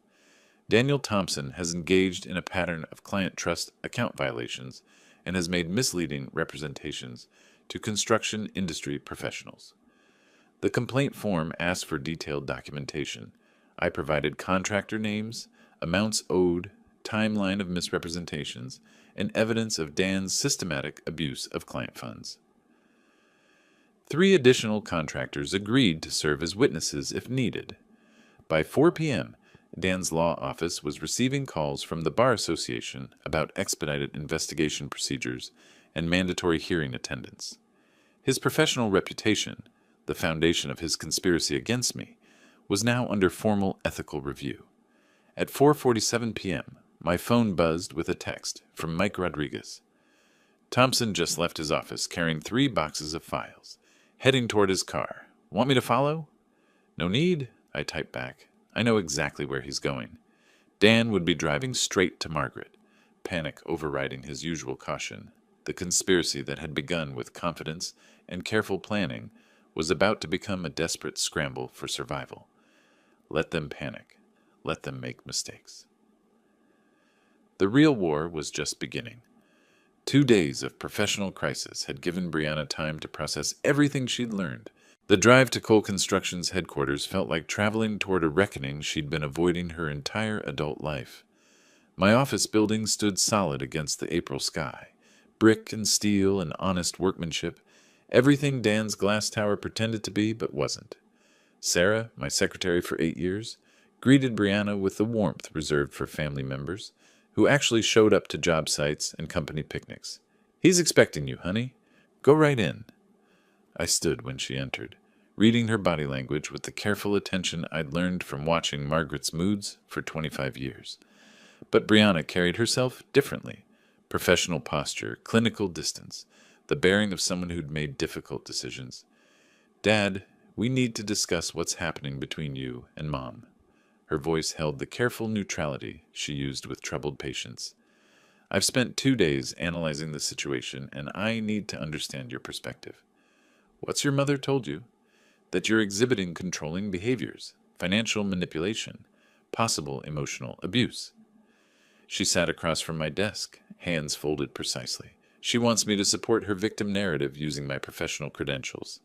Daniel Thompson has engaged in a pattern of client trust account violations and has made misleading representations to construction industry professionals. The complaint form asked for detailed documentation. I provided contractor names, amounts owed, timeline of misrepresentations, and evidence of Dan's systematic abuse of client funds. 3 additional contractors agreed to serve as witnesses if needed. By 4 p.m., Dan's law office was receiving calls from the Bar Association about expedited investigation procedures and mandatory hearing attendance. His professional reputation, the foundation of his conspiracy against me, was now under formal ethical review. At 4:47 p.m., my phone buzzed with a text from Mike Rodriguez. Thompson just left his office carrying 3 boxes of files, heading toward his car. Want me to follow? No need, I typed back. I know exactly where he's going. Dan would be driving straight to Margaret, panic overriding his usual caution. The conspiracy that had begun with confidence and careful planning was about to become a desperate scramble for survival. Let them panic. Let them make mistakes. The real war was just beginning. 2 days of professional crisis had given Brianna time to process everything she'd learned. The drive to Cole Construction's headquarters felt like traveling toward a reckoning she'd been avoiding her entire adult life. My office building stood solid against the April sky. Brick and steel and honest workmanship, everything Dan's glass tower pretended to be but wasn't. Sarah, my secretary for 8 years, greeted Brianna with the warmth reserved for family members, who actually showed up to job sites and company picnics. He's expecting you, honey. Go right in. I stood when she entered, reading her body language with the careful attention I'd learned from watching Margaret's moods for 25 years. But Brianna carried herself differently. Professional posture, clinical distance, the bearing of someone who'd made difficult decisions. Dad, we need to discuss what's happening between you and Mom. Her voice held the careful neutrality she used with troubled patience. I've spent 2 days analyzing the situation, and I need to understand your perspective. What's your mother told you? That you're exhibiting controlling behaviors, financial manipulation, possible emotional abuse. She sat across from my desk, hands folded precisely. She wants me to support her victim narrative using my professional credentials.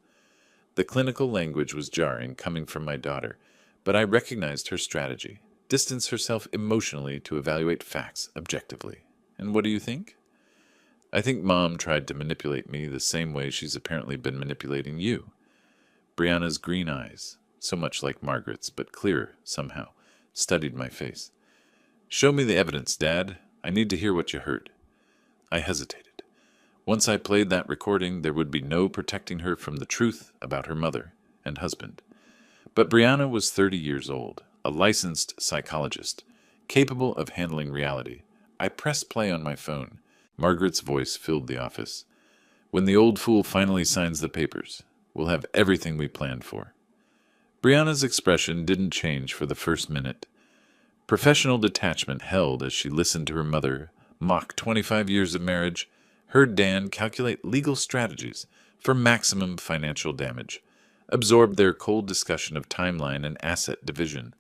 The clinical language was jarring coming from my daughter, but I recognized her strategy. Distance herself emotionally to evaluate facts objectively. And what do you think? I think Mom tried to manipulate me the same way she's apparently been manipulating you. Brianna's green eyes, so much like Margaret's, but clearer somehow, studied my face. Show me the evidence, Dad. I need to hear what you heard. I hesitated. Once I played that recording, there would be no protecting her from the truth about her mother and husband. But Brianna was 30 years old, a licensed psychologist, capable of handling reality. I pressed play on my phone. Margaret's voice filled the office. When the old fool finally signs the papers, we'll have everything we planned for. Brianna's expression didn't change for the first minute. Professional detachment held as she listened to her mother mock 25 years of marriage, heard Dan calculate legal strategies for maximum financial damage, absorbed their cold discussion of timeline and asset division.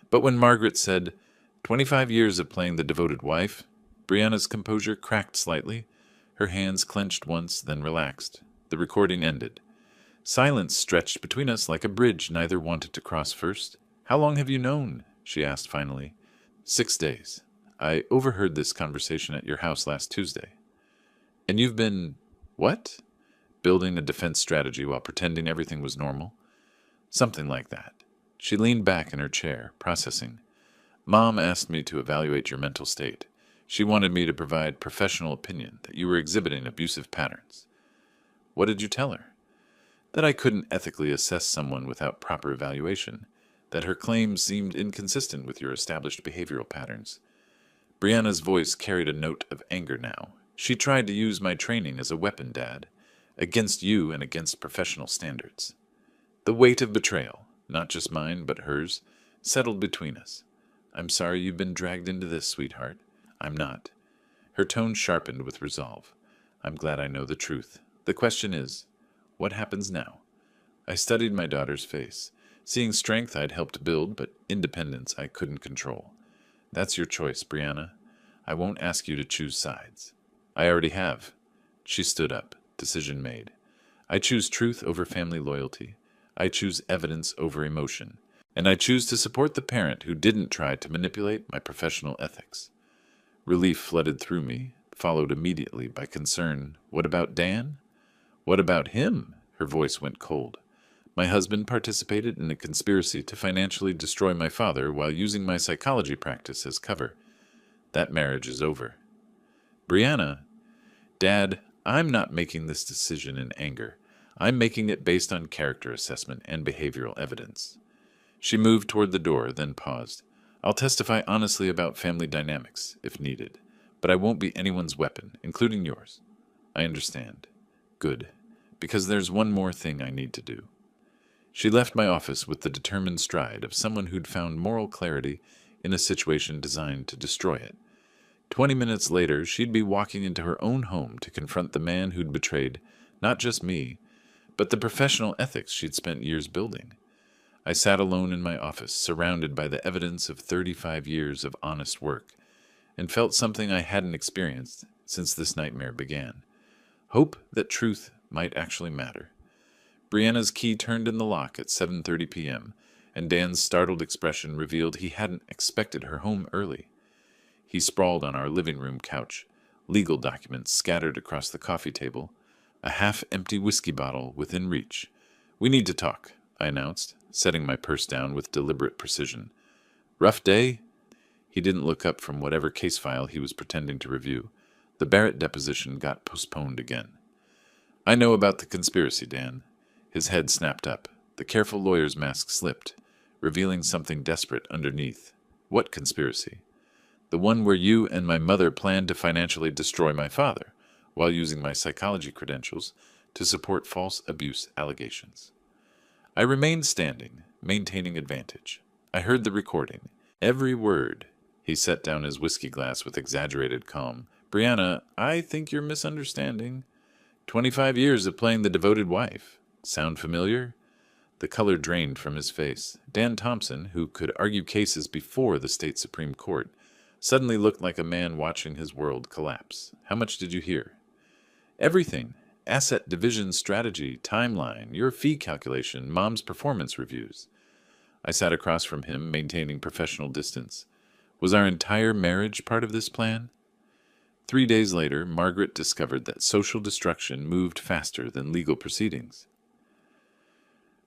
But when Margaret said, 25 years of playing the devoted wife, Brianna's composure cracked slightly. Her hands clenched once, then relaxed. The recording ended. Silence stretched between us like a bridge neither wanted to cross first. How long have you known? She asked finally. 6 days. I overheard this conversation at your house last Tuesday. And you've been... what? Building a defense strategy while pretending everything was normal? Something like that. She leaned back in her chair, processing. Mom asked me to evaluate your mental state. She wanted me to provide professional opinion that you were exhibiting abusive patterns. What did you tell her? That I couldn't ethically assess someone without proper evaluation, that her claims seemed inconsistent with your established behavioral patterns. Brianna's voice carried a note of anger now. She tried to use my training as a weapon, Dad, against you and against professional standards. The weight of betrayal, not just mine but hers, settled between us. I'm sorry you've been dragged into this, sweetheart. I'm not. Her tone sharpened with resolve. I'm glad I know the truth. The question is, what happens now? I studied my daughter's face. Seeing strength I'd helped build, but independence I couldn't control. That's your choice, Brianna. I won't ask you to choose sides. I already have. She stood up. Decision made. I choose truth over family loyalty. I choose evidence over emotion. And I choose to support the parent who didn't try to manipulate my professional ethics. Relief flooded through me, followed immediately by concern. What about Dan? What about him? Her voice went cold. My husband participated in a conspiracy to financially destroy my father while using my psychology practice as cover. That marriage is over. Brianna, Dad, I'm not making this decision in anger. I'm making it based on character assessment and behavioral evidence. She moved toward the door, then paused. I'll testify honestly about family dynamics, if needed, but I won't be anyone's weapon, including yours. I understand. Good, because there's one more thing I need to do. She left my office with the determined stride of someone who'd found moral clarity in a situation designed to destroy it. 20 minutes later, she'd be walking into her own home to confront the man who'd betrayed not just me, but the professional ethics she'd spent years building. I sat alone in my office, surrounded by the evidence of 35 years of honest work, and felt something I hadn't experienced since this nightmare began. Hope that truth might actually matter. Brianna's key turned in the lock at 7:30 p.m., and Dan's startled expression revealed he hadn't expected her home early. He sprawled on our living room couch, legal documents scattered across the coffee table, a half-empty whiskey bottle within reach. We need to talk, I announced, setting my purse down with deliberate precision. Rough day? He didn't look up from whatever case file he was pretending to review. The Barrett deposition got postponed again. I know about the conspiracy, Dan. His head snapped up. The careful lawyer's mask slipped, revealing something desperate underneath. What conspiracy? The one where you and my mother planned to financially destroy my father, while using my psychology credentials to support false abuse allegations. I remained standing, maintaining advantage. I heard the recording. Every word. He set down his whiskey glass with exaggerated calm. Brianna, I think you're misunderstanding. 25 years of playing the devoted wife. Sound familiar? The color drained from his face. Dan Thompson, who could argue cases before the state Supreme Court, suddenly looked like a man watching his world collapse. How much did you hear? Everything. Asset division strategy, timeline, your fee calculation, Mom's performance reviews. I sat across from him, maintaining professional distance. Was our entire marriage part of this plan? 3 days later, Margaret discovered that social destruction moved faster than legal proceedings.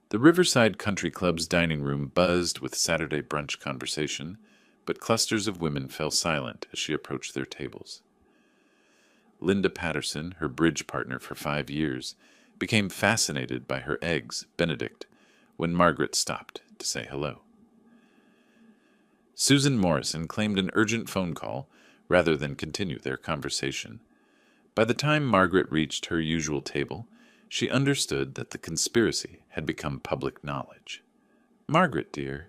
The Riverside Country Club's dining room buzzed with Saturday brunch conversation, but clusters of women fell silent as she approached their tables. Linda Patterson, her bridge partner for 5 years, became fascinated by her eggs, Benedict, when Margaret stopped to say hello. Susan Morrison claimed an urgent phone call rather than continue their conversation. By the time Margaret reached her usual table, she understood that the conspiracy had become public knowledge. Margaret, dear.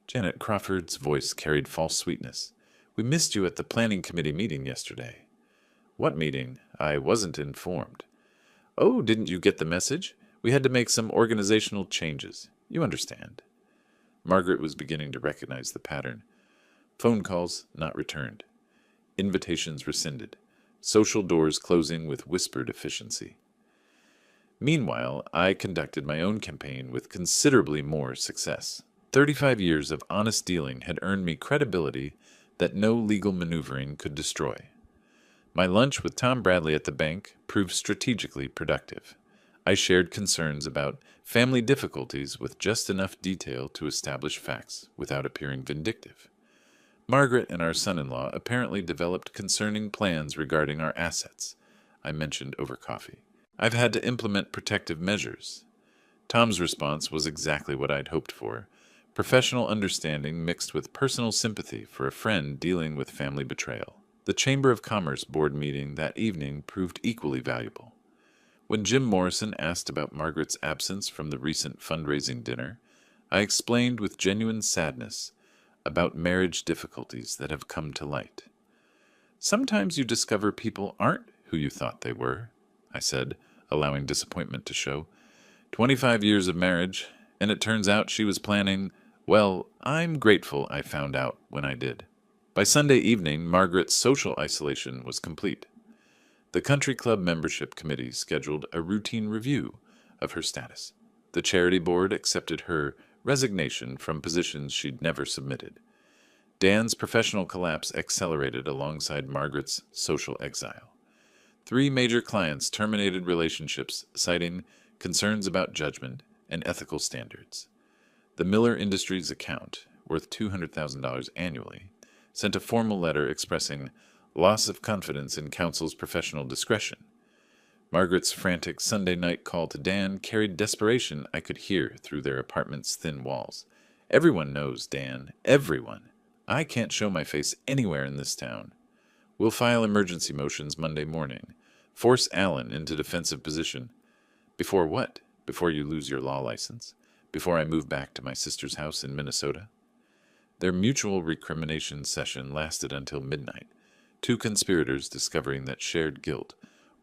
Janet Crawford's voice carried false sweetness. We missed you at the planning committee meeting yesterday. What meeting? I wasn't informed. Oh, didn't you get the message? We had to make some organizational changes. You understand. Margaret was beginning to recognize the pattern. Phone calls not returned. Invitations rescinded. Social doors closing with whispered efficiency. Meanwhile, I conducted my own campaign with considerably more success. 35 years of honest dealing had earned me credibility that no legal maneuvering could destroy. My lunch with Tom Bradley at the bank proved strategically productive. I shared concerns about family difficulties with just enough detail to establish facts without appearing vindictive. Margaret and our son-in-law apparently developed concerning plans regarding our assets, I mentioned over coffee. I've had to implement protective measures. Tom's response was exactly what I'd hoped for. Professional understanding mixed with personal sympathy for a friend dealing with family betrayal. The Chamber of Commerce board meeting that evening proved equally valuable. When Jim Morrison asked about Margaret's absence from the recent fundraising dinner, I explained with genuine sadness about marriage difficulties that have come to light. Sometimes you discover people aren't who you thought they were, I said, allowing disappointment to show. 25 years of marriage, and it turns out she was planning, well, I'm grateful I found out when I did. By Sunday evening, Margaret's social isolation was complete. The country club membership committee scheduled a routine review of her status. The charity board accepted her resignation from positions she'd never submitted. Dan's professional collapse accelerated alongside Margaret's social exile. 3 major clients terminated relationships, citing concerns about judgment and ethical standards. The Miller Industries account, worth $200,000 annually, sent a formal letter expressing loss of confidence in counsel's professional discretion. Margaret's frantic Sunday night call to Dan carried desperation I could hear through their apartment's thin walls. Everyone knows Dan. Everyone. I can't show my face anywhere in this town. We'll file emergency motions Monday morning. Force Alan into defensive position. Before what? Before you lose your law license? Before I move back to my sister's house in Minnesota? Their mutual recrimination session lasted until midnight, 2 conspirators discovering that shared guilt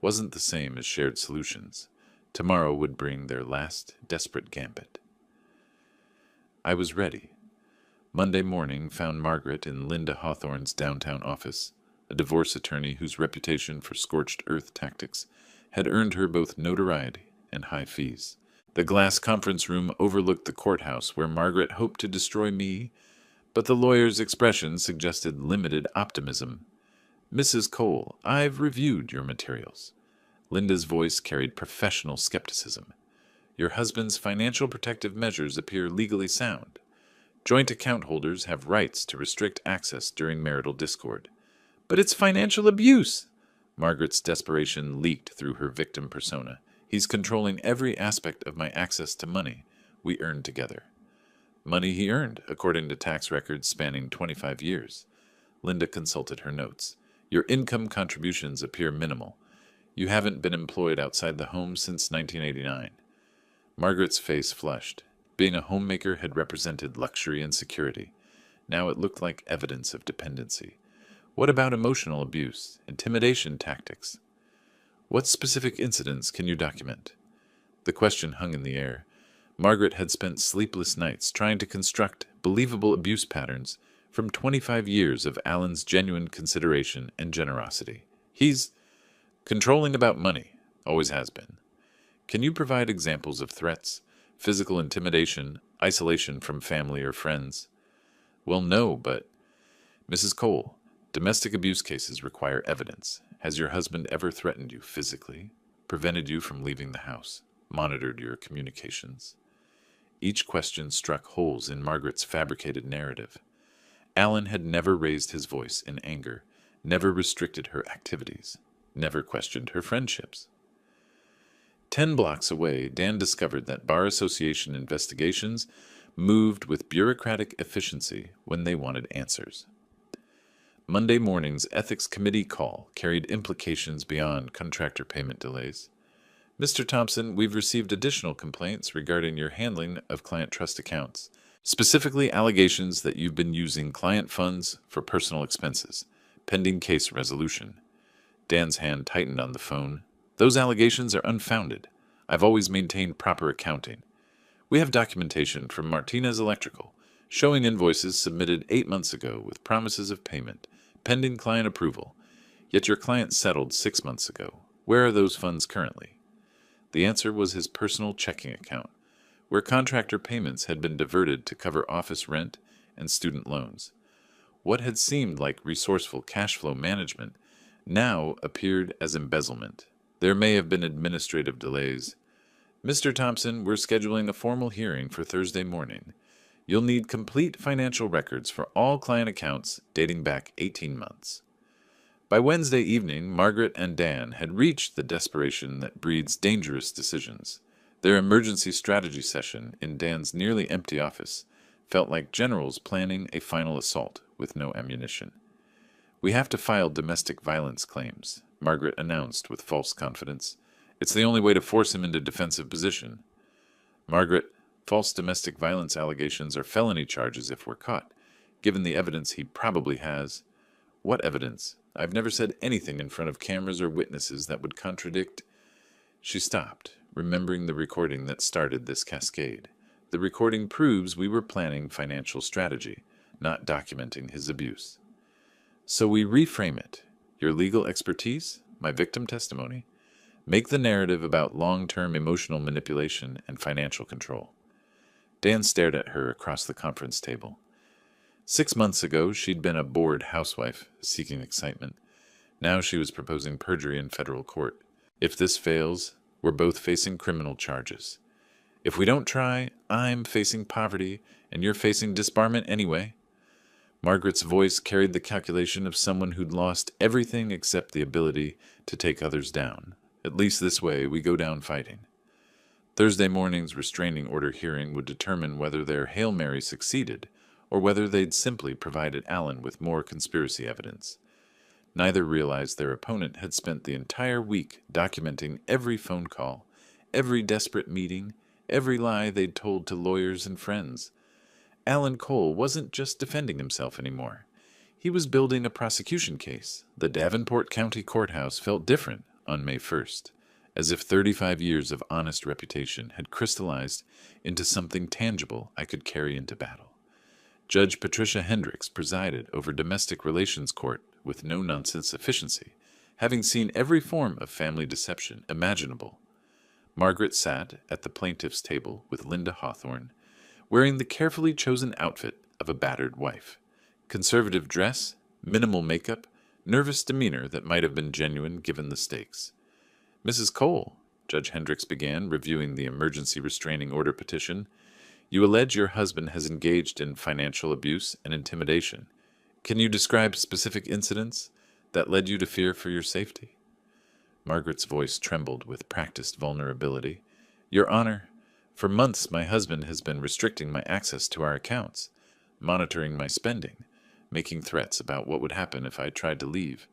wasn't the same as shared solutions. Tomorrow would bring their last desperate gambit. I was ready. Monday morning found Margaret in Linda Hawthorne's downtown office, a divorce attorney whose reputation for scorched earth tactics had earned her both notoriety and high fees. The glass conference room overlooked the courthouse where Margaret hoped to destroy me, but the lawyer's expression suggested limited optimism. Mrs. Cole, I've reviewed your materials. Linda's voice carried professional skepticism. Your husband's financial protective measures appear legally sound. Joint account holders have rights to restrict access during marital discord. But it's financial abuse! Margaret's desperation leaked through her victim persona. He's controlling every aspect of my access to money we earned together. Money he earned, according to tax records spanning 25 years. Linda consulted her notes. Your income contributions appear minimal. You haven't been employed outside the home since 1989. Margaret's face flushed. Being a homemaker had represented luxury and security. Now it looked like evidence of dependency. What about emotional abuse, intimidation tactics? What specific incidents can you document? The question hung in the air. Margaret had spent sleepless nights trying to construct believable abuse patterns from 25 years of Alan's genuine consideration and generosity. He's controlling about money, always has been. Can you provide examples of threats, physical intimidation, isolation from family or friends? Well, no, but Mrs. Cole, domestic abuse cases require evidence. Has your husband ever threatened you physically, prevented you from leaving the house, monitored your communications? Each question struck holes in Margaret's fabricated narrative. Alan had never raised his voice in anger, never restricted her activities, never questioned her friendships. 10 blocks away, Dan discovered that bar association investigations moved with bureaucratic efficiency when they wanted answers. Monday morning's ethics committee call carried implications beyond contractor payment delays. Mr. Thompson, we've received additional complaints regarding your handling of client trust accounts, specifically allegations that you've been using client funds for personal expenses, pending case resolution. Dan's hand tightened on the phone. Those allegations are unfounded. I've always maintained proper accounting. We have documentation from Martinez Electrical showing invoices submitted 8 months ago with promises of payment, pending client approval. Yet your client settled 6 months ago. Where are those funds currently? The answer was his personal checking account, where contractor payments had been diverted to cover office rent and student loans. What had seemed like resourceful cash flow management now appeared as embezzlement. There may have been administrative delays. Mr. Thompson, we're scheduling a formal hearing for Thursday morning. You'll need complete financial records for all client accounts dating back 18 months. By Wednesday evening, Margaret and Dan had reached the desperation that breeds dangerous decisions. Their emergency strategy session in Dan's nearly empty office felt like generals planning a final assault with no ammunition. We have to file domestic violence claims, Margaret announced with false confidence. It's the only way to force him into defensive position. Margaret, false domestic violence allegations are felony charges if we're caught, given the evidence he probably has. What evidence? I've never said anything in front of cameras or witnesses that would contradict. She stopped, remembering the recording that started this cascade. The recording proves we were planning financial strategy, not documenting his abuse. So we reframe it. Your legal expertise, my victim testimony, make the narrative about long-term emotional manipulation and financial control. Dan stared at her across the conference table. 6 months ago, she'd been a bored housewife seeking excitement. Now she was proposing perjury in federal court. If this fails, we're both facing criminal charges. If we don't try, I'm facing poverty, and you're facing disbarment anyway. Margaret's voice carried the calculation of someone who'd lost everything except the ability to take others down. At least this way, we go down fighting. Thursday morning's restraining order hearing would determine whether their Hail Mary succeeded, or whether they'd simply provided Allen with more conspiracy evidence. Neither realized their opponent had spent the entire week documenting every phone call, every desperate meeting, every lie they'd told to lawyers and friends. Allen Cole wasn't just defending himself anymore. He was building a prosecution case. The Davenport County Courthouse felt different on May 1st, as if 35 years of honest reputation had crystallized into something tangible I could carry into battle. Judge Patricia Hendricks presided over domestic relations court with no-nonsense efficiency, having seen every form of family deception imaginable. Margaret sat at the plaintiff's table with Linda Hawthorne, wearing the carefully chosen outfit of a battered wife. Conservative dress, minimal makeup, nervous demeanor that might have been genuine given the stakes. Mrs. Cole, Judge Hendricks began, reviewing the emergency restraining order petition, you allege your husband has engaged in financial abuse and intimidation. Can you describe specific incidents that led you to fear for your safety? Margaret's voice trembled with practiced vulnerability. Your Honor, for months my husband has been restricting my access to our accounts, monitoring my spending, making threats about what would happen if I tried to leave.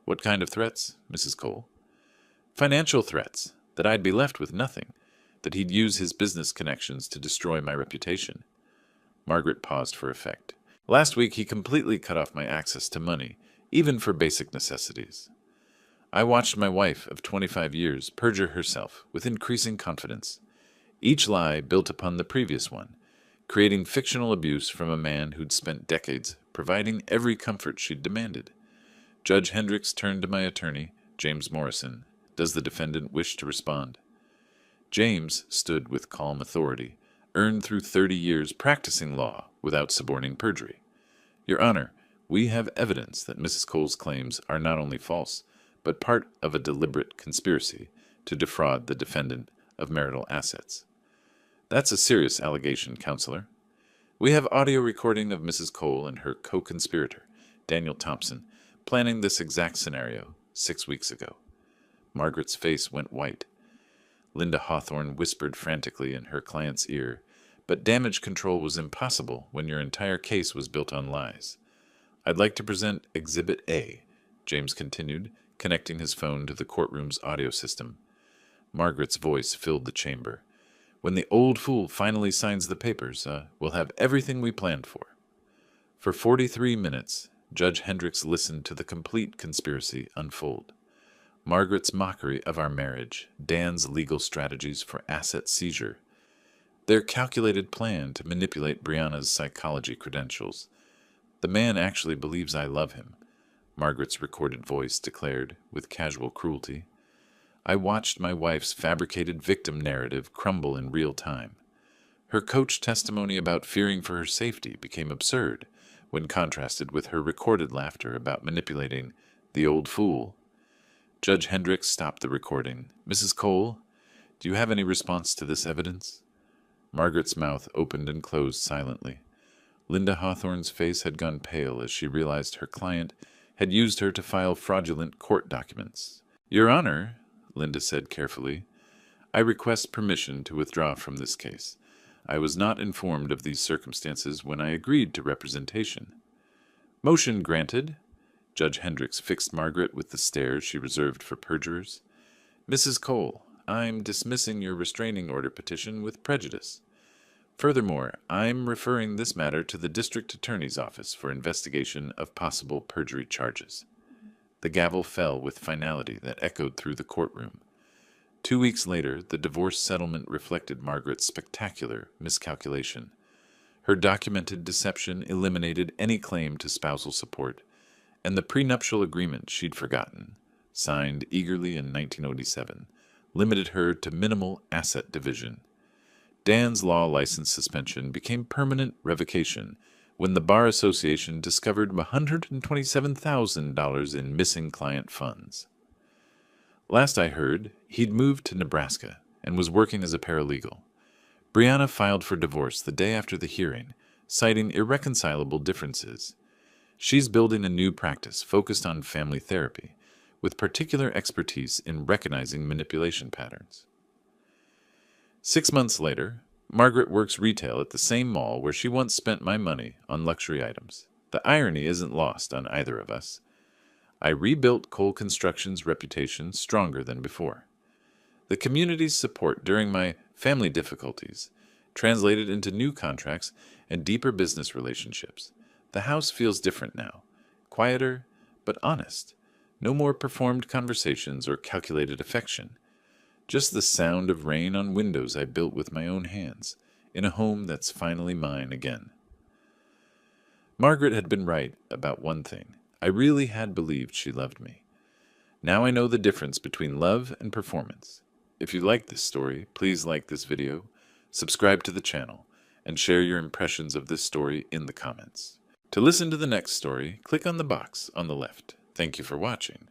What kind of threats, Mrs. Cole? Financial threats, that I'd be left with nothing, that he'd use his business connections to destroy my reputation. Margaret paused for effect. Last week he completely cut off my access to money, even for basic necessities. I watched my wife of 25 years perjure herself with increasing confidence. Each lie built upon the previous one, creating fictional abuse from a man who'd spent decades providing every comfort she'd demanded. Judge Hendricks turned to my attorney, James Morrison. Does the defendant wish to respond? James stood with calm authority, earned through 30 years practicing law without suborning perjury. Your Honor, we have evidence that Mrs. Cole's claims are not only false, but part of a deliberate conspiracy to defraud the defendant of marital assets. That's a serious allegation, Counselor. We have audio recording of Mrs. Cole and her co-conspirator, Daniel Thompson, planning this exact scenario 6 weeks ago. Margaret's face went white. Linda Hawthorne whispered frantically in her client's ear, but damage control was impossible when your entire case was built on lies. I'd like to present Exhibit A, James continued, connecting his phone to the courtroom's audio system. Margaret's voice filled the chamber. When the old fool finally signs the papers, we'll have everything we planned for. For 43 minutes, Judge Hendricks listened to the complete conspiracy unfold. Margaret's mockery of our marriage, Dan's legal strategies for asset seizure, their calculated plan to manipulate Brianna's psychology credentials. The man actually believes I love him, Margaret's recorded voice declared with casual cruelty. I watched my wife's fabricated victim narrative crumble in real time. Her coach testimony about fearing for her safety became absurd when contrasted with her recorded laughter about manipulating the old fool. Judge Hendricks stopped the recording. Mrs. Cole, do you have any response to this evidence? Margaret's mouth opened and closed silently. Linda Hawthorne's face had gone pale as she realized her client had used her to file fraudulent court documents. Your Honor, Linda said carefully, I request permission to withdraw from this case. I was not informed of these circumstances when I agreed to representation. Motion granted. Judge Hendricks fixed Margaret with the stare she reserved for perjurers. Mrs. Cole, I'm dismissing your restraining order petition with prejudice. Furthermore, I'm referring this matter to the District Attorney's Office for investigation of possible perjury charges. The gavel fell with finality that echoed through the courtroom. 2 weeks later, the divorce settlement reflected Margaret's spectacular miscalculation. Her documented deception eliminated any claim to spousal support, and the prenuptial agreement she'd forgotten, signed eagerly in 1907, limited her to minimal asset division. Dan's law license suspension became permanent revocation when the Bar Association discovered $127,000 in missing client funds. Last I heard, he'd moved to Nebraska and was working as a paralegal. Brianna filed for divorce the day after the hearing, citing irreconcilable differences. She's building a new practice focused on family therapy, with particular expertise in recognizing manipulation patterns. 6 months later, Margaret works retail at the same mall where she once spent my money on luxury items. The irony isn't lost on either of us. I rebuilt Cole Construction's reputation stronger than before. The community's support during my family difficulties translated into new contracts and deeper business relationships. The house feels different now, quieter but honest. No more performed conversations or calculated affection. Just the sound of rain on windows I built with my own hands, in a home that's finally mine again. Margaret had been right about one thing. I really had believed she loved me. Now I know the difference between love and performance. If you like this story, please like this video, subscribe to the channel, and share your impressions of this story in the comments. To listen to the next story, click on the box on the left. Thank you for watching.